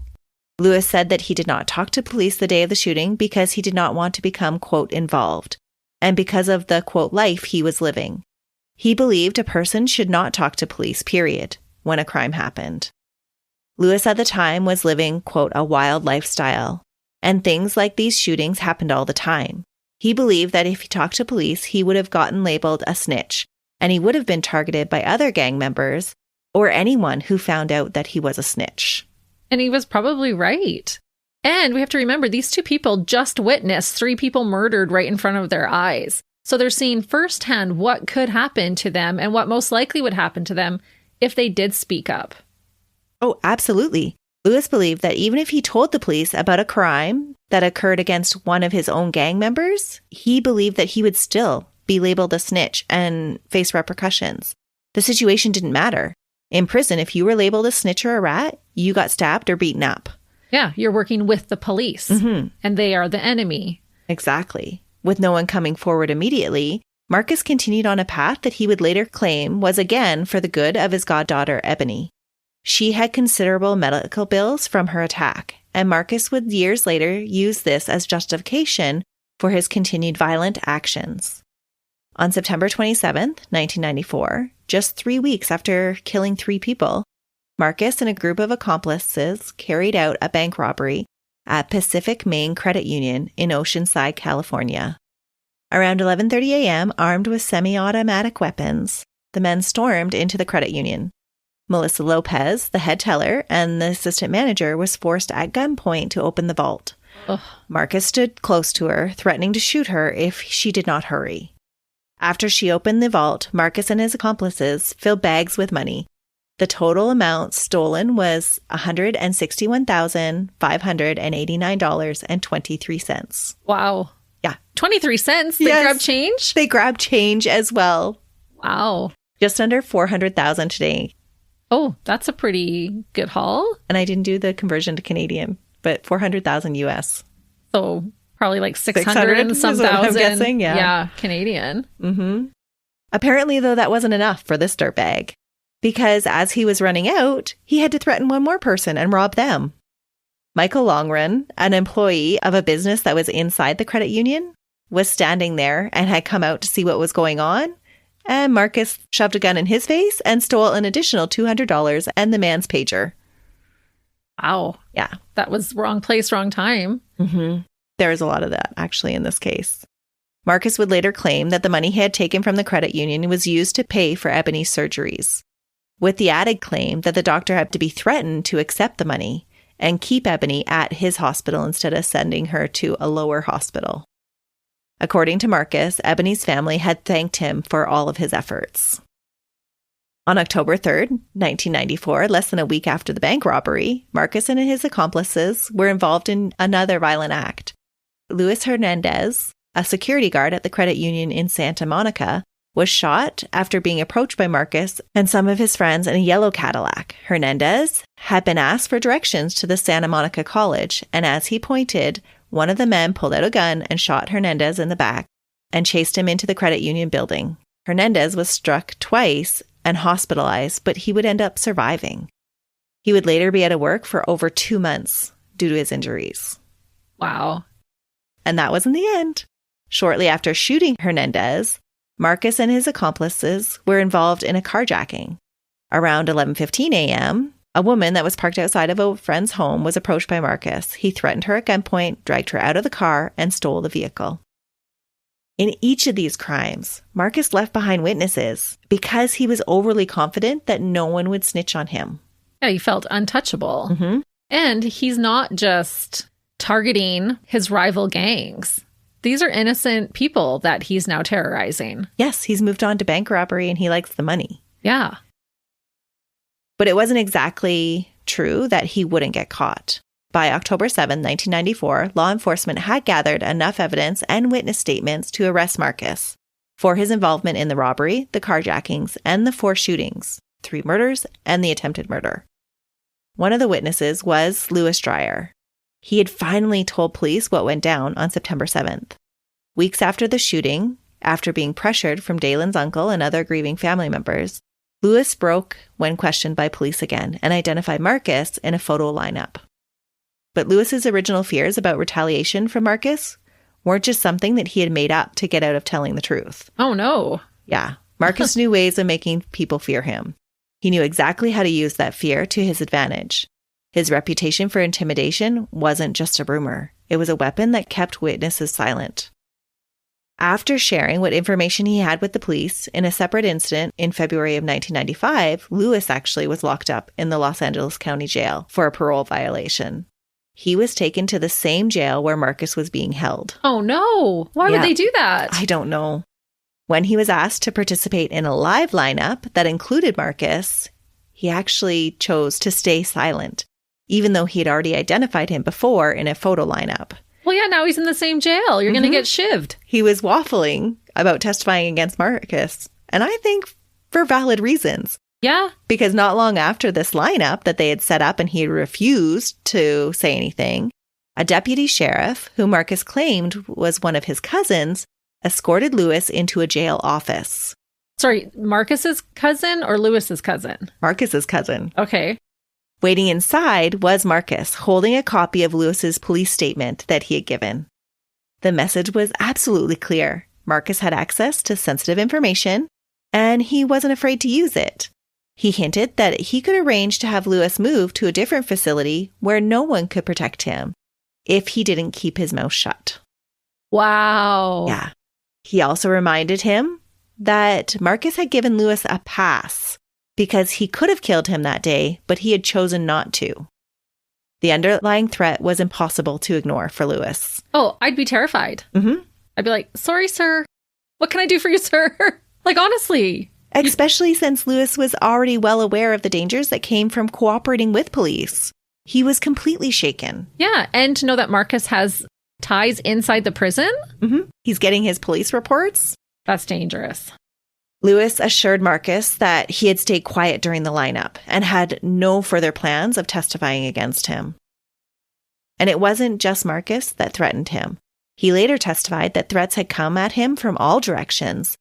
Lewis said that he did not talk to police the day of the shooting because he did not want to become, quote, involved, and because of the, quote, life he was living. He believed a person should not talk to police, period, when a crime happened. Lewis at the time was living, quote, a wild lifestyle, and things like these shootings happened all the time. He believed that if he talked to police, he would have gotten labeled a snitch, and he would have been targeted by other gang members or anyone who found out that he was a snitch. And he was probably right. And we have to remember, these two people just witnessed 3 people murdered right in front of their eyes. So they're seeing firsthand what could happen to them and what most likely would happen to them if they did speak up. Oh, absolutely. Lewis believed that even if he told the police about a crime that occurred against one of his own gang members, he believed that he would still be labeled a snitch and face repercussions. The situation didn't matter. In prison, if you were labeled a snitch or a rat, you got stabbed or beaten up. Yeah, you're working with the police, and they are the enemy. Exactly. With no one coming forward immediately, Marcus continued on a path that he would later claim was again for the good of his goddaughter, Ebony. She had considerable medical bills from her attack, and Marcus would years later use this as justification for his continued violent actions. On September 27th, 1994, just 3 weeks after killing 3 people, Marcus and a group of accomplices carried out a bank robbery at Pacific Main Credit Union in Oceanside, California. Around 11:30 a.m., armed with semi-automatic weapons, the men stormed into the credit union. Melissa Lopez, the head teller, and the assistant manager was forced at gunpoint to open the vault. Ugh. Marcus stood close to her, threatening to shoot her if she did not hurry. After she opened the vault, Marcus and his accomplices filled bags with money. The total amount stolen was $161,589.23. Wow. Yeah. 23 cents? They grabbed change? They grabbed change as well. Wow. Just under $400,000 today. Oh, that's a pretty good haul. And I didn't do the conversion to Canadian, but $400,000 US. So probably like 600 and some thousand. I'm guessing, yeah. Yeah, Canadian. Mm-hmm. Apparently, though, that wasn't enough for this dirtbag. Because as he was running out, he had to threaten one more person and rob them. Michael Longrun, an employee of a business that was inside the credit union, was standing there and had come out to see what was going on. And Marcus shoved a gun in his face and stole an additional $200 and the man's pager. Wow. Yeah. That was wrong place, wrong time. Mm-hmm. There was a lot of that, actually, in this case. Marcus would later claim that the money he had taken from the credit union was used to pay for Ebony's surgeries, with the added claim that the doctor had to be threatened to accept the money and keep Ebony at his hospital instead of sending her to a lower hospital. According to Marcus, Ebony's family had thanked him for all of his efforts. On October 3rd, 1994, less than a week after the bank robbery, Marcus and his accomplices were involved in another violent act. Luis Hernandez, a security guard at the credit union in Santa Monica, was shot after being approached by Marcus and some of his friends in a yellow Cadillac. Hernandez had been asked for directions to the Santa Monica College, and as he pointed, one of the men pulled out a gun and shot Hernandez in the back and chased him into the credit union building. Hernandez was struck twice and hospitalized, but he would end up surviving. He would later be out of work for over 2 months due to his injuries. Wow. And that wasn't the end. Shortly after shooting Hernandez, Marcus and his accomplices were involved in a carjacking. Around 11:15 a.m., a woman that was parked outside of a friend's home was approached by Marcus. He threatened her at gunpoint, dragged her out of the car, and stole the vehicle. In each of these crimes, Marcus left behind witnesses because he was overly confident that no one would snitch on him. Yeah, he felt untouchable. Mm-hmm. And he's not just targeting his rival gangs. These are innocent people that he's now terrorizing. Yes, he's moved on to bank robbery and he likes the money. Yeah. But it wasn't exactly true that he wouldn't get caught. By October 7, 1994, law enforcement had gathered enough evidence and witness statements to arrest Marcus for his involvement in the robbery, the carjackings, and the 4 shootings, 3 murders, and the attempted murder. One of the witnesses was Louis Dreyer. He had finally told police what went down on September 7th. Weeks after the shooting, after being pressured from Dalen's uncle and other grieving family members, Louis broke when questioned by police again and identified Marcus in a photo lineup. But Louis's original fears about retaliation from Marcus weren't just something that he had made up to get out of telling the truth. Oh, no. Yeah. Marcus knew ways of making people fear him. He knew exactly how to use that fear to his advantage. His reputation for intimidation wasn't just a rumor. It was a weapon that kept witnesses silent. After sharing what information he had with the police in a separate incident in February of 1995, Louis actually was locked up in the Los Angeles County Jail for a parole violation. He was taken to the same jail where Marcus was being held. Oh, no. Why would they do that? I don't know. When he was asked to participate in a live lineup that included Marcus, he actually chose to stay silent, even though he had already identified him before in a photo lineup. Well, yeah, now he's in the same jail. You're going to get shivved. He was waffling about testifying against Marcus, and I think for valid reasons. Yeah. Because not long after this lineup that they had set up and he had refused to say anything, a deputy sheriff, who Marcus claimed was one of his cousins, escorted Louis into a jail office. Sorry, Marcus's cousin or Louis's cousin? Marcus's cousin. Okay. Waiting inside was Marcus, holding a copy of Louis's police statement that he had given. The message was absolutely clear. Marcus had access to sensitive information, and he wasn't afraid to use it. He hinted that he could arrange to have Louis move to a different facility where no one could protect him if he didn't keep his mouth shut. Wow. Yeah. He also reminded him that Marcus had given Louis a pass because he could have killed him that day, but he had chosen not to. The underlying threat was impossible to ignore for Louis. Oh, I'd be terrified. Mm-hmm. I'd be like, sorry, sir. What can I do for you, sir? Like, honestly. Especially since Louis was already well aware of the dangers that came from cooperating with police. He was completely shaken. Yeah, and to know that Marcus has ties inside the prison? Mm-hmm. He's getting his police reports. That's dangerous. Louis assured Marcus that he had stayed quiet during the lineup and had no further plans of testifying against him. And it wasn't just Marcus that threatened him. He later testified that threats had come at him from all directions,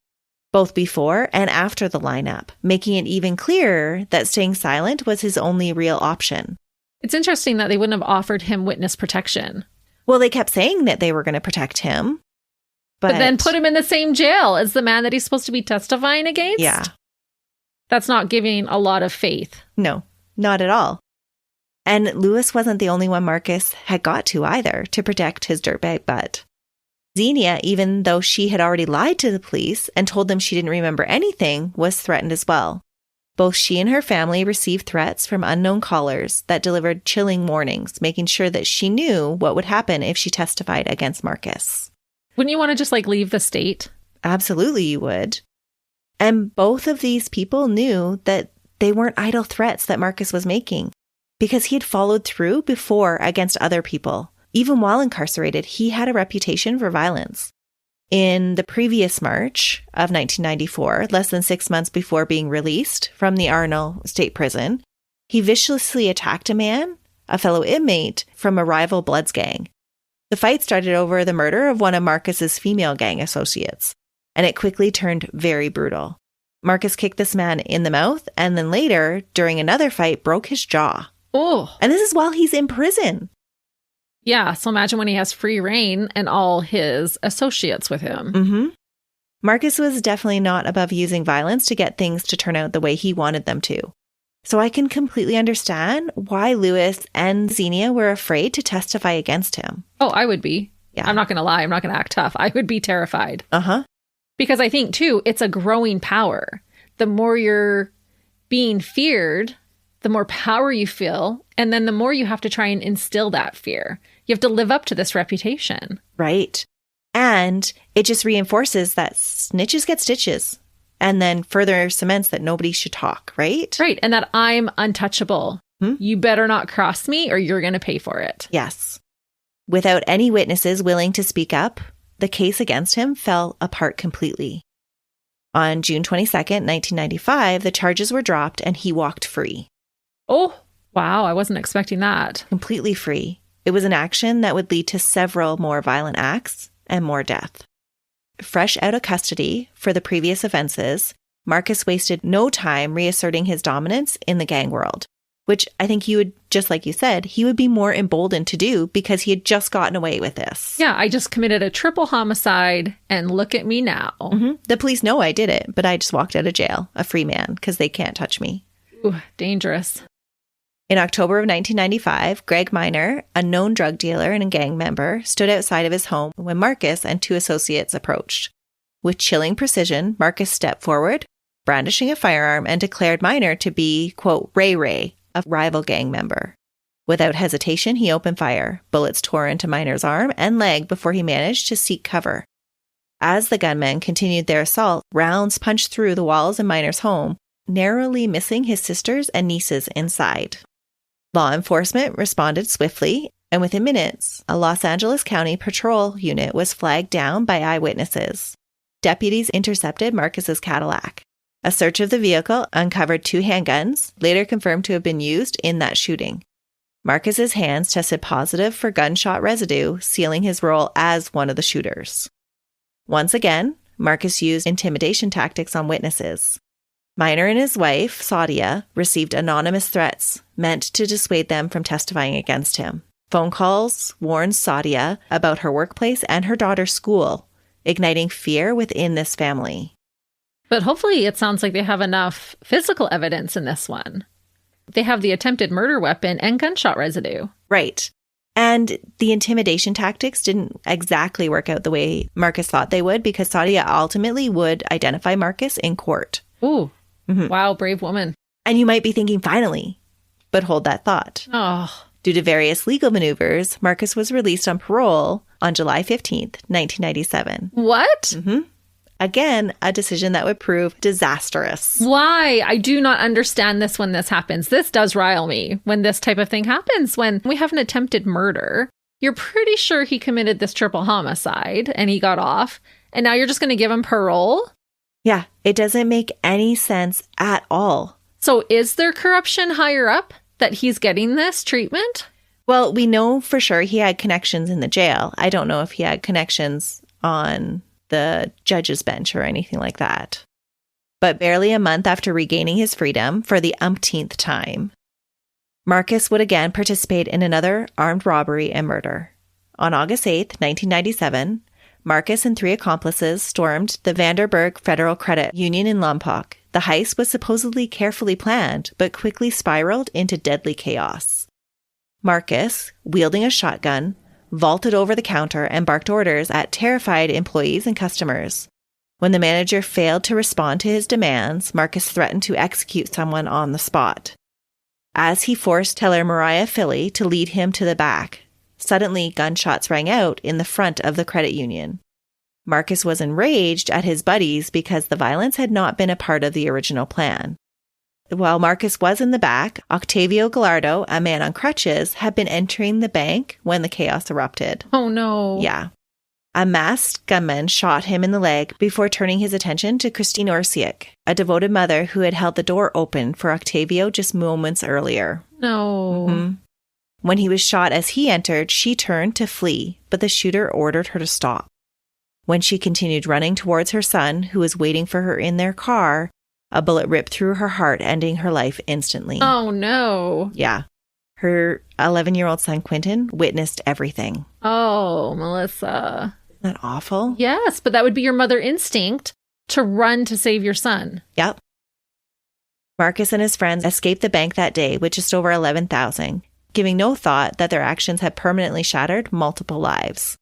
both before and after the lineup, making it even clearer that staying silent was his only real option. It's interesting that they wouldn't have offered him witness protection. Well, they kept saying that they were going to protect him. But then put him in the same jail as the man that he's supposed to be testifying against? Yeah. That's not giving a lot of faith. No, not at all. And Louis wasn't the only one Marcus had got to either to protect his dirtbag butt. Xenia, even though she had already lied to the police and told them she didn't remember anything, was threatened as well. Both she and her family received threats from unknown callers that delivered chilling warnings, making sure that she knew what would happen if she testified against Marcus. Wouldn't you want to just leave the state? Absolutely, you would. And both of these people knew that they weren't idle threats that Marcus was making because he had followed through before against other people. Even while incarcerated, he had a reputation for violence. In the previous March of 1994, less than 6 months before being released from the Arnold State Prison, he viciously attacked a fellow inmate from a rival Bloods gang. The fight started over the murder of one of Marcus's female gang associates, and it quickly turned very brutal. Marcus kicked this man in the mouth, and then later, during another fight, broke his jaw. Oh. And this is while he's in prison. Yeah, so imagine when he has free reign and all his associates with him. Mm-hmm. Marcus was definitely not above using violence to get things to turn out the way he wanted them to. So I can completely understand why Louis and Xenia were afraid to testify against him. Oh, I would be. Yeah. I'm not going to lie. I'm not going to act tough. I would be terrified. Uh-huh. Because I think, too, it's a growing power. The more you're being feared, the more power you feel, and then the more you have to try and instill that fear. You have to live up to this reputation. Right. And it just reinforces that snitches get stitches. and then further cements that nobody should talk, right? Right. And that I'm untouchable. You better not cross me or you're going to pay for it. Yes. Without any witnesses willing to speak up, the case against him fell apart completely. On June 22nd, 1995, the charges were dropped and he walked free. Oh, wow. I wasn't expecting that. Completely free. It was an action that would lead to several more violent acts and more death. Fresh out of custody for the previous offenses, Marcus wasted no time reasserting his dominance in the gang world, which I think he would, just like you said, he would be more emboldened to do because he had just gotten away with this. Yeah, I just committed a triple homicide and look at me now. The police know I did it, but I just walked out of jail, a free man, because they can't touch me. Ooh, dangerous. In October of 1995, Greg Minor, a known drug dealer and a gang member, stood outside of his home when Marcus and two associates approached. With chilling precision, Marcus stepped forward, brandishing a firearm, and declared Minor to be, quote, Ray Ray, a rival gang member. Without hesitation, he opened fire. Bullets tore into Minor's arm and leg before he managed to seek cover. As the gunmen continued their assault, rounds punched through the walls in Minor's home, narrowly missing his sisters and nieces inside. Law enforcement responded swiftly, and within minutes, a Los Angeles County patrol unit was flagged down by eyewitnesses. Deputies intercepted Marcus's Cadillac. A search of the vehicle uncovered 2 handguns, later confirmed to have been used in that shooting. Marcus's hands tested positive for gunshot residue, sealing his role as one of the shooters. Once again, Marcus used intimidation tactics on witnesses. Minor and his wife, Sadia, received anonymous threats meant to dissuade them from testifying against him. Phone calls warned Sadia about her workplace and her daughter's school, igniting fear within this family. But hopefully it sounds like they have enough physical evidence in this one. They have the attempted murder weapon and gunshot residue. Right. And the intimidation tactics didn't exactly work out the way Marcus thought they would, because Sadia ultimately would identify Marcus in court. Ooh. Wow, brave woman. And you might be thinking, finally. But hold that thought. Oh. Due to various legal maneuvers, Marcus was released on parole on July 15th, 1997. What? Again, a decision that would prove disastrous. Why? I do not understand this when this happens. This does rile me when this type of thing happens. When we have an attempted murder, you're pretty sure he committed this triple homicide and he got off. And now you're just going to give him parole? Yeah, it doesn't make any sense at all. So is there corruption higher up that he's getting this treatment? Well, we know for sure he had connections in the jail. I don't know if he had connections on the judge's bench or anything like that. But barely a month after regaining his freedom for the umpteenth time, Marcus would again participate in another armed robbery and murder. On August 8th, 1997, Marcus and 3 accomplices stormed the Vanderburg Federal Credit Union in Lompoc. The heist was supposedly carefully planned, but quickly spiraled into deadly chaos. Marcus, wielding a shotgun, vaulted over the counter and barked orders at terrified employees and customers. When the manager failed to respond to his demands, Marcus threatened to execute someone on the spot. As he forced teller Mariah Philly to lead him to the back, suddenly gunshots rang out in the front of the credit union. Marcus was enraged at his buddies because the violence had not been a part of the original plan. While Marcus was in the back, Octavio Gallardo, a man on crutches, had been entering the bank when the chaos erupted. Oh, no. Yeah. A masked gunman shot him in the leg before turning his attention to Christine Orsiak, a devoted mother who had held the door open for Octavio just moments earlier. No. When he was shot as he entered, she turned to flee, but the shooter ordered her to stop. When she continued running towards her son, who was waiting for her in their car, a bullet ripped through her heart, ending her life instantly. Oh, no. Yeah. Her 11-year-old son, Quentin, witnessed everything. Oh, Melissa. Isn't that awful? Yes, but that would be your mother instinct to run to save your son. Yep. Marcus and his friends escaped the bank that day with just over $11,000, giving no thought that their actions had permanently shattered multiple lives.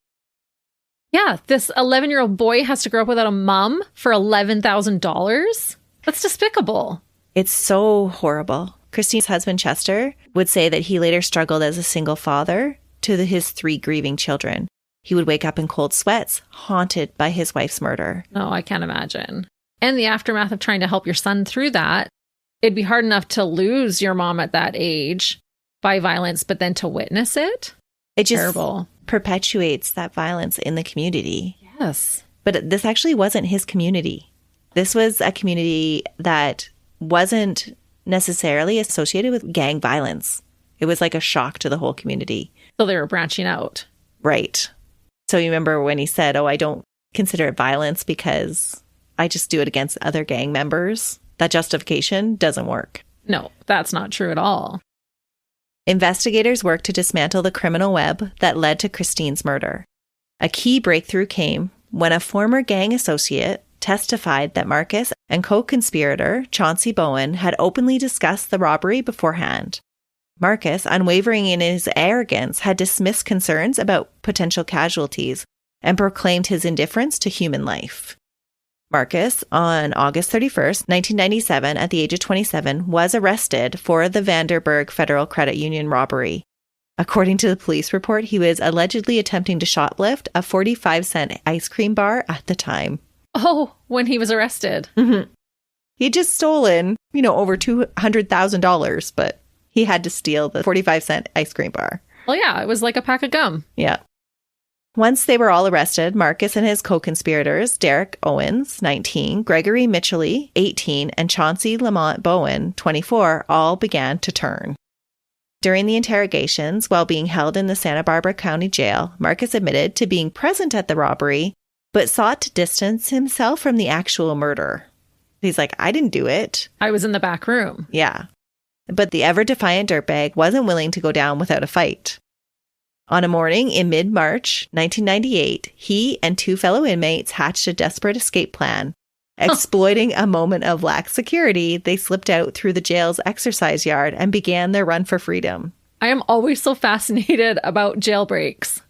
Yeah, this 11-year-old boy has to grow up without a mom for $11,000? That's despicable. It's so horrible. Christine's husband, Chester, would say that he later struggled as a single father to his 3 grieving children. He would wake up in cold sweats, haunted by his wife's murder. No, I can't imagine. and the aftermath of trying to help your son through that, it'd be hard enough to lose your mom at that age by violence, but then to witness it? It just terrible. Perpetuates that violence in the community. Yes. But this actually wasn't his community. This was a community that wasn't necessarily associated with gang violence. It was like a shock to the whole community. So they were branching out. Right. So you remember when he said, I don't consider it violence because I just do it against other gang members. That justification doesn't work. No, that's not true at all. Investigators worked to dismantle the criminal web that led to Christine's murder. A key breakthrough came when a former gang associate testified that Marcus and co-conspirator Chauncey Bowen had openly discussed the robbery beforehand. Marcus, unwavering in his arrogance, had dismissed concerns about potential casualties and proclaimed his indifference to human life. Marcus, on August 31st, 1997, at the age of 27, was arrested for the Vanderburg Federal Credit Union robbery. According to the police report, he was allegedly attempting to shoplift a 45-cent ice cream bar at the time. Oh, when he was arrested. Mm-hmm. He'd just stolen, over $200,000, but he had to steal the 45-cent ice cream bar. Well, yeah, it was like a pack of gum. Yeah. Once they were all arrested, Marcus and his co-conspirators, Derek Owens, 19, Gregory Mitchell, 18, and Chauncey Lamont Bowen, 24, all began to turn. During the interrogations, while being held in the Santa Barbara County Jail, Marcus admitted to being present at the robbery, but sought to distance himself from the actual murder. He's like, I didn't do it. I was in the back room. Yeah. But the ever-defiant dirtbag wasn't willing to go down without a fight. On a morning in mid-March 1998, he and two fellow inmates hatched a desperate escape plan. Exploiting a moment of lax security, they slipped out through the jail's exercise yard and began their run for freedom. I am always so fascinated about jailbreaks.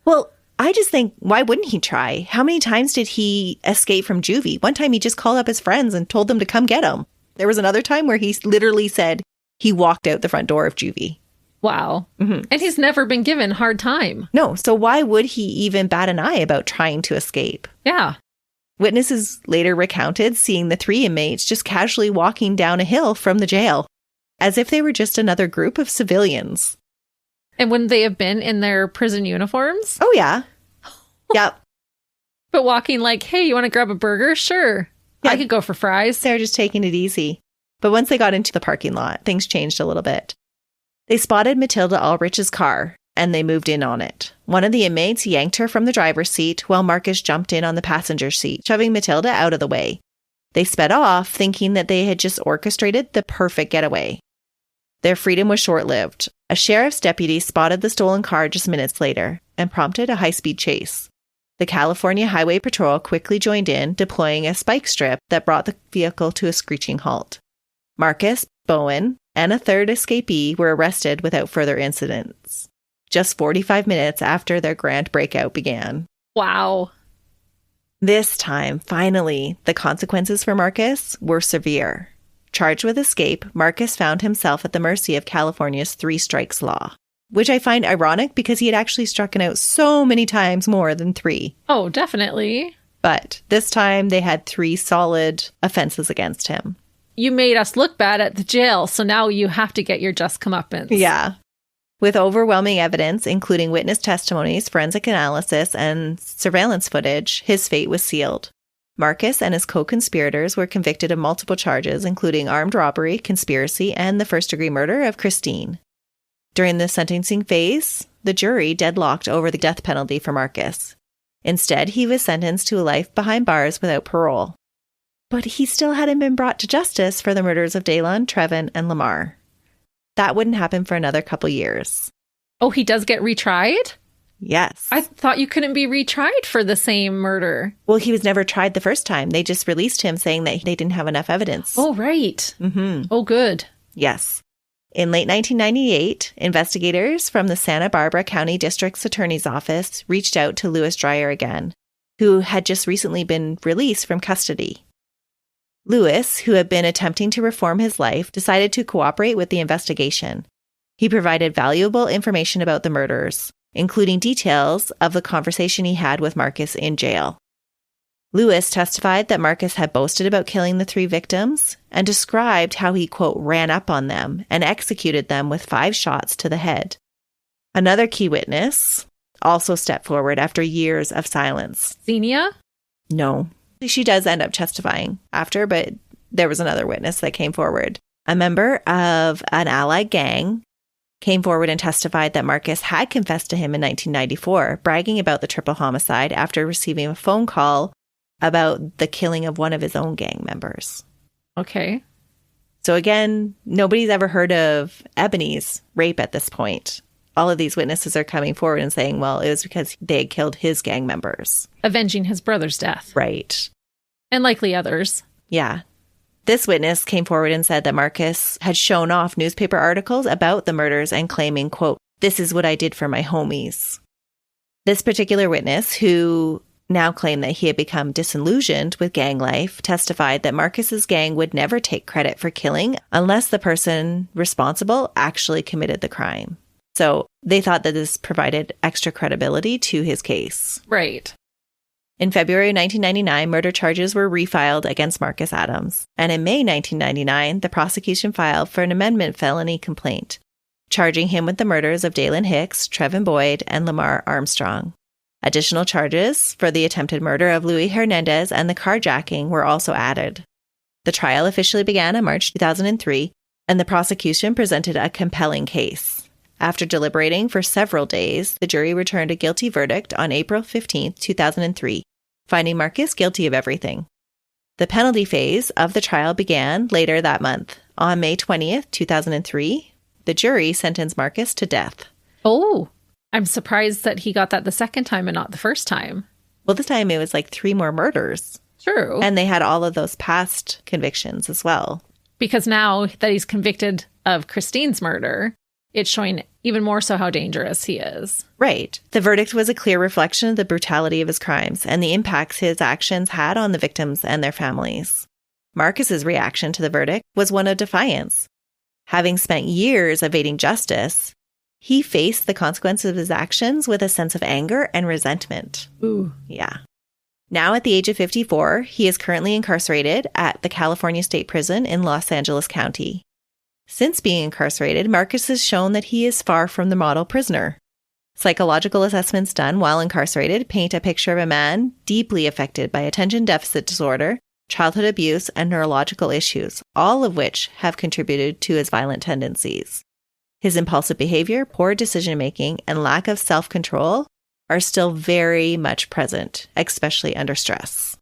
Well, I just think, why wouldn't he try? How many times did he escape from juvie? One time he just called up his friends and told them to come get him. There was another time where he literally said he walked out the front door of juvie. Wow. Mm-hmm. And he's never been given hard time. No. So why would he even bat an eye about trying to escape? Yeah. Witnesses later recounted seeing the three inmates just casually walking down a hill from the jail, as if they were just another group of civilians. And wouldn't they have been in their prison uniforms? Oh, yeah. Yep. But walking like, hey, you want to grab a burger? Sure. Yeah. I could go for fries. They're just taking it easy. But once they got into the parking lot, things changed a little bit. They spotted Matilda Ulrich's car, and they moved in on it. One of the inmates yanked her from the driver's seat while Marcus jumped in on the passenger seat, shoving Matilda out of the way. They sped off, thinking that they had just orchestrated the perfect getaway. Their freedom was short-lived. A sheriff's deputy spotted the stolen car just minutes later and prompted a high-speed chase. The California Highway Patrol quickly joined in, deploying a spike strip that brought the vehicle to a screeching halt. Marcus, Bowen, and a third escapee were arrested without further incidents, just 45 minutes after their grand breakout began. Wow. This time, finally, the consequences for Marcus were severe. Charged with escape, Marcus found himself at the mercy of California's three strikes law, which I find ironic because he had actually struck out so many times more than three. Oh, definitely. But this time they had 3 solid offenses against him. You made us look bad at the jail, so now you have to get your just comeuppance. Yeah. With overwhelming evidence, including witness testimonies, forensic analysis, and surveillance footage, his fate was sealed. Marcus and his co-conspirators were convicted of multiple charges, including armed robbery, conspiracy, and the first-degree murder of Christine. During the sentencing phase, the jury deadlocked over the death penalty for Marcus. Instead, he was sentenced to a life behind bars without parole. But he still hadn't been brought to justice for the murders of Daylon, Trevin, and Lamar. That wouldn't happen for another couple years. Oh, he does get retried? Yes. I thought you couldn't be retried for the same murder. Well, he was never tried the first time. They just released him saying that they didn't have enough evidence. Oh, right. Mm-hmm. Oh, good. Yes. In late 1998, investigators from the Santa Barbara County District's Attorney's Office reached out to Louis Dreyer again, who had just recently been released from custody. Louis, who had been attempting to reform his life, decided to cooperate with the investigation. He provided valuable information about the murders, including details of the conversation he had with Marcus in jail. Lewis testified that Marcus had boasted about killing the 3 victims and described how he, quote, ran up on them and executed them with 5 shots to the head. Another key witness also stepped forward after years of silence. Xenia? No. She does end up testifying after, but there was another witness that came forward. A member of an allied gang came forward and testified that Marcus had confessed to him in 1994, bragging about the triple homicide after receiving a phone call about the killing of one of his own gang members. Okay. So again, nobody's ever heard of Ebony's rape at this point. All of these witnesses are coming forward and saying, well, it was because they had killed his gang members. Avenging his brother's death. Right. And likely others. Yeah. This witness came forward and said that Marcus had shown off newspaper articles about the murders and claiming, quote, "This is what I did for my homies." This particular witness, who now claimed that he had become disillusioned with gang life, testified that Marcus's gang would never take credit for killing unless the person responsible actually committed the crime. So they thought that this provided extra credibility to his case. Right. In February 1999, murder charges were refiled against Marcus Adams. And in May 1999, the prosecution filed for an amendment felony complaint, charging him with the murders of Dalen Hicks, Trevin Boyd, and Lamar Armstrong. Additional charges for the attempted murder of Luis Hernandez and the carjacking were also added. The trial officially began in March 2003, and the prosecution presented a compelling case. After deliberating for several days, the jury returned a guilty verdict on April 15, 2003, finding Marcus guilty of everything. The penalty phase of the trial began later that month. On May 20th, 2003, the jury sentenced Marcus to death. Oh, I'm surprised that he got that the second time and not the first time. Well, this time it was like 3 more murders. True. And they had all of those past convictions as well. Because now that he's convicted of Christine's murder, it's showing even more so how dangerous he is. Right. The verdict was a clear reflection of the brutality of his crimes and the impacts his actions had on the victims and their families. Marcus's reaction to the verdict was one of defiance. Having spent years evading justice, he faced the consequences of his actions with a sense of anger and resentment. Ooh. Yeah. Now at the age of 54, he is currently incarcerated at the California State Prison in Los Angeles County. Since being incarcerated, Marcus has shown that he is far from the model prisoner. Psychological assessments done while incarcerated paint a picture of a man deeply affected by attention deficit disorder, childhood abuse, and neurological issues, all of which have contributed to his violent tendencies. His impulsive behavior, poor decision-making, and lack of self-control are still very much present, especially under stress.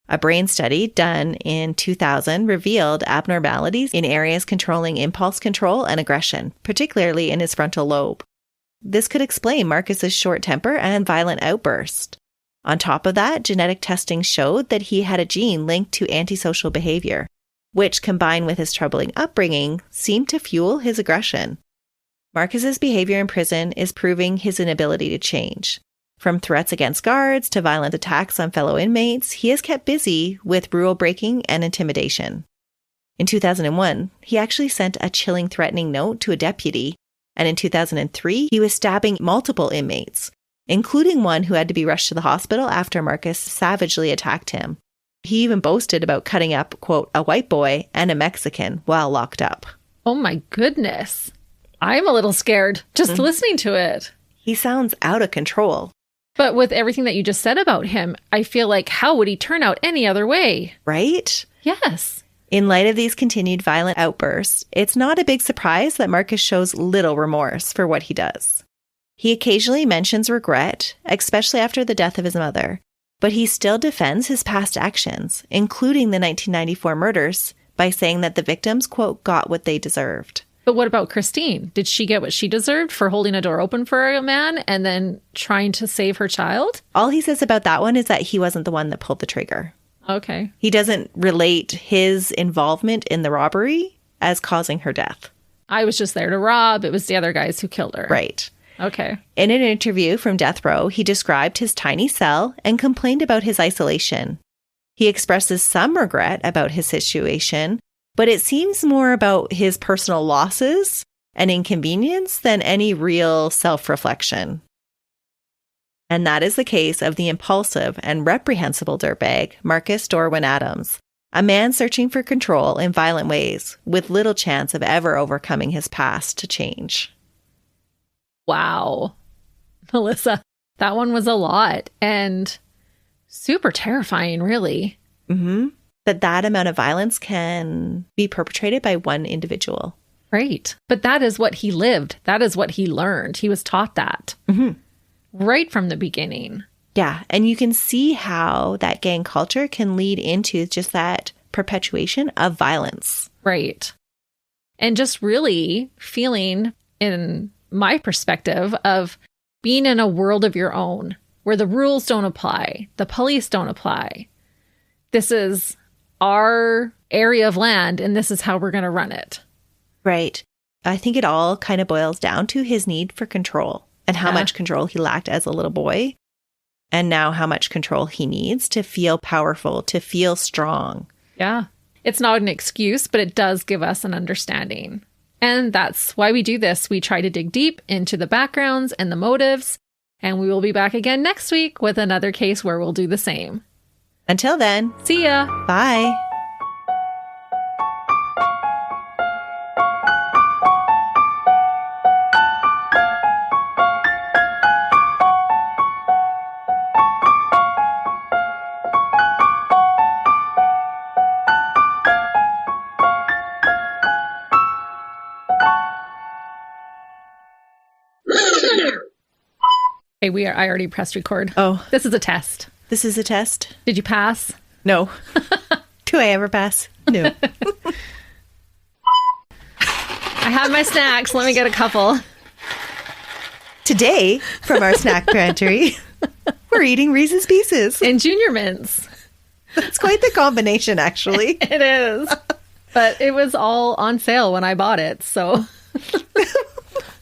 A brain study done in 2000 revealed abnormalities in areas controlling impulse control and aggression, particularly in his frontal lobe. This could explain Marcus's short temper and violent outburst. On top of that, genetic testing showed that he had a gene linked to antisocial behavior, which, combined with his troubling upbringing, seemed to fuel his aggression. Marcus's behavior in prison is proving his inability to change. From threats against guards to violent attacks on fellow inmates, he is kept busy with rule breaking and intimidation. In 2001, he actually sent a chilling, threatening note to a deputy, and in 2003, he was stabbing multiple inmates, including one who had to be rushed to the hospital after Marcus savagely attacked him. He even boasted about cutting up, quote, a white boy and a Mexican while locked up. Oh my goodness. I'm a little scared just listening to it. He sounds out of control. But with everything that you just said about him, I feel like how would he turn out any other way? Right? Yes. In light of these continued violent outbursts, it's not a big surprise that Marcus shows little remorse for what he does. He occasionally mentions regret, especially after the death of his mother, but he still defends his past actions, including the 1994 murders, by saying that the victims, quote, got what they deserved. But what about Christine? Did she get what she deserved for holding a door open for a man and then trying to save her child? All he says about that one is that he wasn't the one that pulled the trigger. Okay. He doesn't relate his involvement in the robbery as causing her death. I was just there to rob. It was the other guys who killed her. Right. Okay. In an interview from death row, he described his tiny cell and complained about his isolation. He expresses some regret about his situation, but it seems more about his personal losses and inconvenience than any real self-reflection. And that is the case of the impulsive and reprehensible dirtbag, Marcus Dorwin Adams, a man searching for control in violent ways with little chance of ever overcoming his past to change. Wow. Melissa, that one was a lot and super terrifying, really. Mm-hmm. That amount of violence can be perpetrated by one individual. Right. But that is what he lived. That is what he learned. He was taught that right from the beginning. Yeah. And you can see how that gang culture can lead into just that perpetuation of violence. Right. And just really feeling, in my perspective, of being in a world of your own where the rules don't apply, the police don't apply. This is our area of land and this is how we're going to run it. Right. I think it all kind of boils down to his need for control and how much control he lacked as a little boy. And now how much control he needs to feel powerful, to feel strong. Yeah. It's not an excuse, but it does give us an understanding. And that's why we do this. We try to dig deep into the backgrounds and the motives. And we will be back again next week with another case where we'll do the same. Until then, see ya. Bye. Hey, I already pressed record. Oh. This is a test. This is a test? Did you pass? No. Do I ever pass? No. I have my snacks. Let me get a couple. Today, from our snack pantry, we're eating Reese's Pieces. And Junior Mints. That's quite the combination, actually. It is. But it was all on sale when I bought it, so...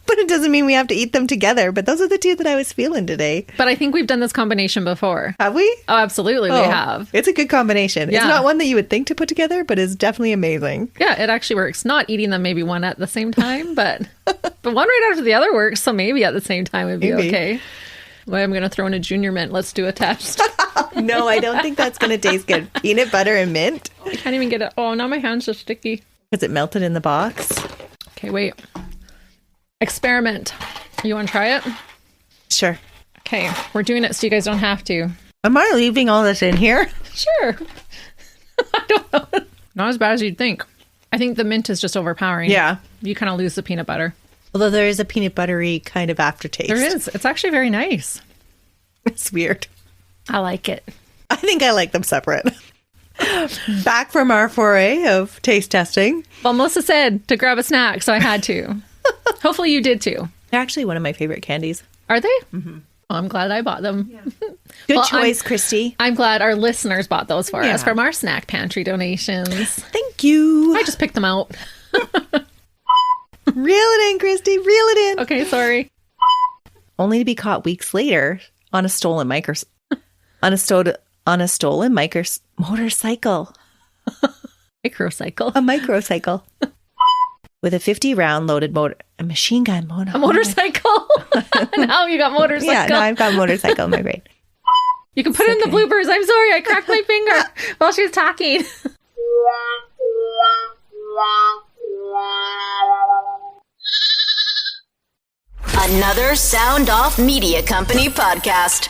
But it doesn't mean we have to eat them together. But those are the two that I was feeling today. But I think we've done this combination before. Have we? Oh, absolutely. We have. It's a good combination. Yeah. It's not one that you would think to put together, but it's definitely amazing. Yeah, it actually works. Not eating them maybe one at the same time, but one right after the other works. So maybe at the same time would be okay. Well, I'm going to throw in a Junior Mint. Let's do a test. No, I don't think that's going to taste good. Peanut butter and mint? I can't even get it. Oh, now my hand's so sticky. Is it melted in the box? Okay, wait. Experiment. You want to try it? Sure. Okay, we're doing it so you guys don't have to. Am I leaving all this in here? Sure. I don't know. Not as bad as you'd think. I think the mint is just overpowering. Yeah. You kind of lose the peanut butter. Although there is a peanut buttery kind of aftertaste. There is. It's actually very nice. It's weird. I like it. I think I like them separate. Back from our foray of taste testing. Well, Melissa said to grab a snack, so I had to. Hopefully you did too. They're actually one of my favorite candies. Are they? Mm-hmm. Well, I'm glad I bought them. Yeah. Good choice, Christy. I'm glad our listeners bought those for us from our snack pantry donations. Thank you. I just picked them out. Reel it in, Christy. Reel it in. Okay, sorry. Only to be caught weeks later on a stolen motorcycle. Microcycle. A microcycle. With a 50-round loaded a machine gun motor. A motorcycle? Now you got motorcycle. Yeah, now I've got motorcycle in my brain. You can put it in the bloopers. I'm sorry, I cracked my finger while she was talking. Another Sound Off Media Company podcast.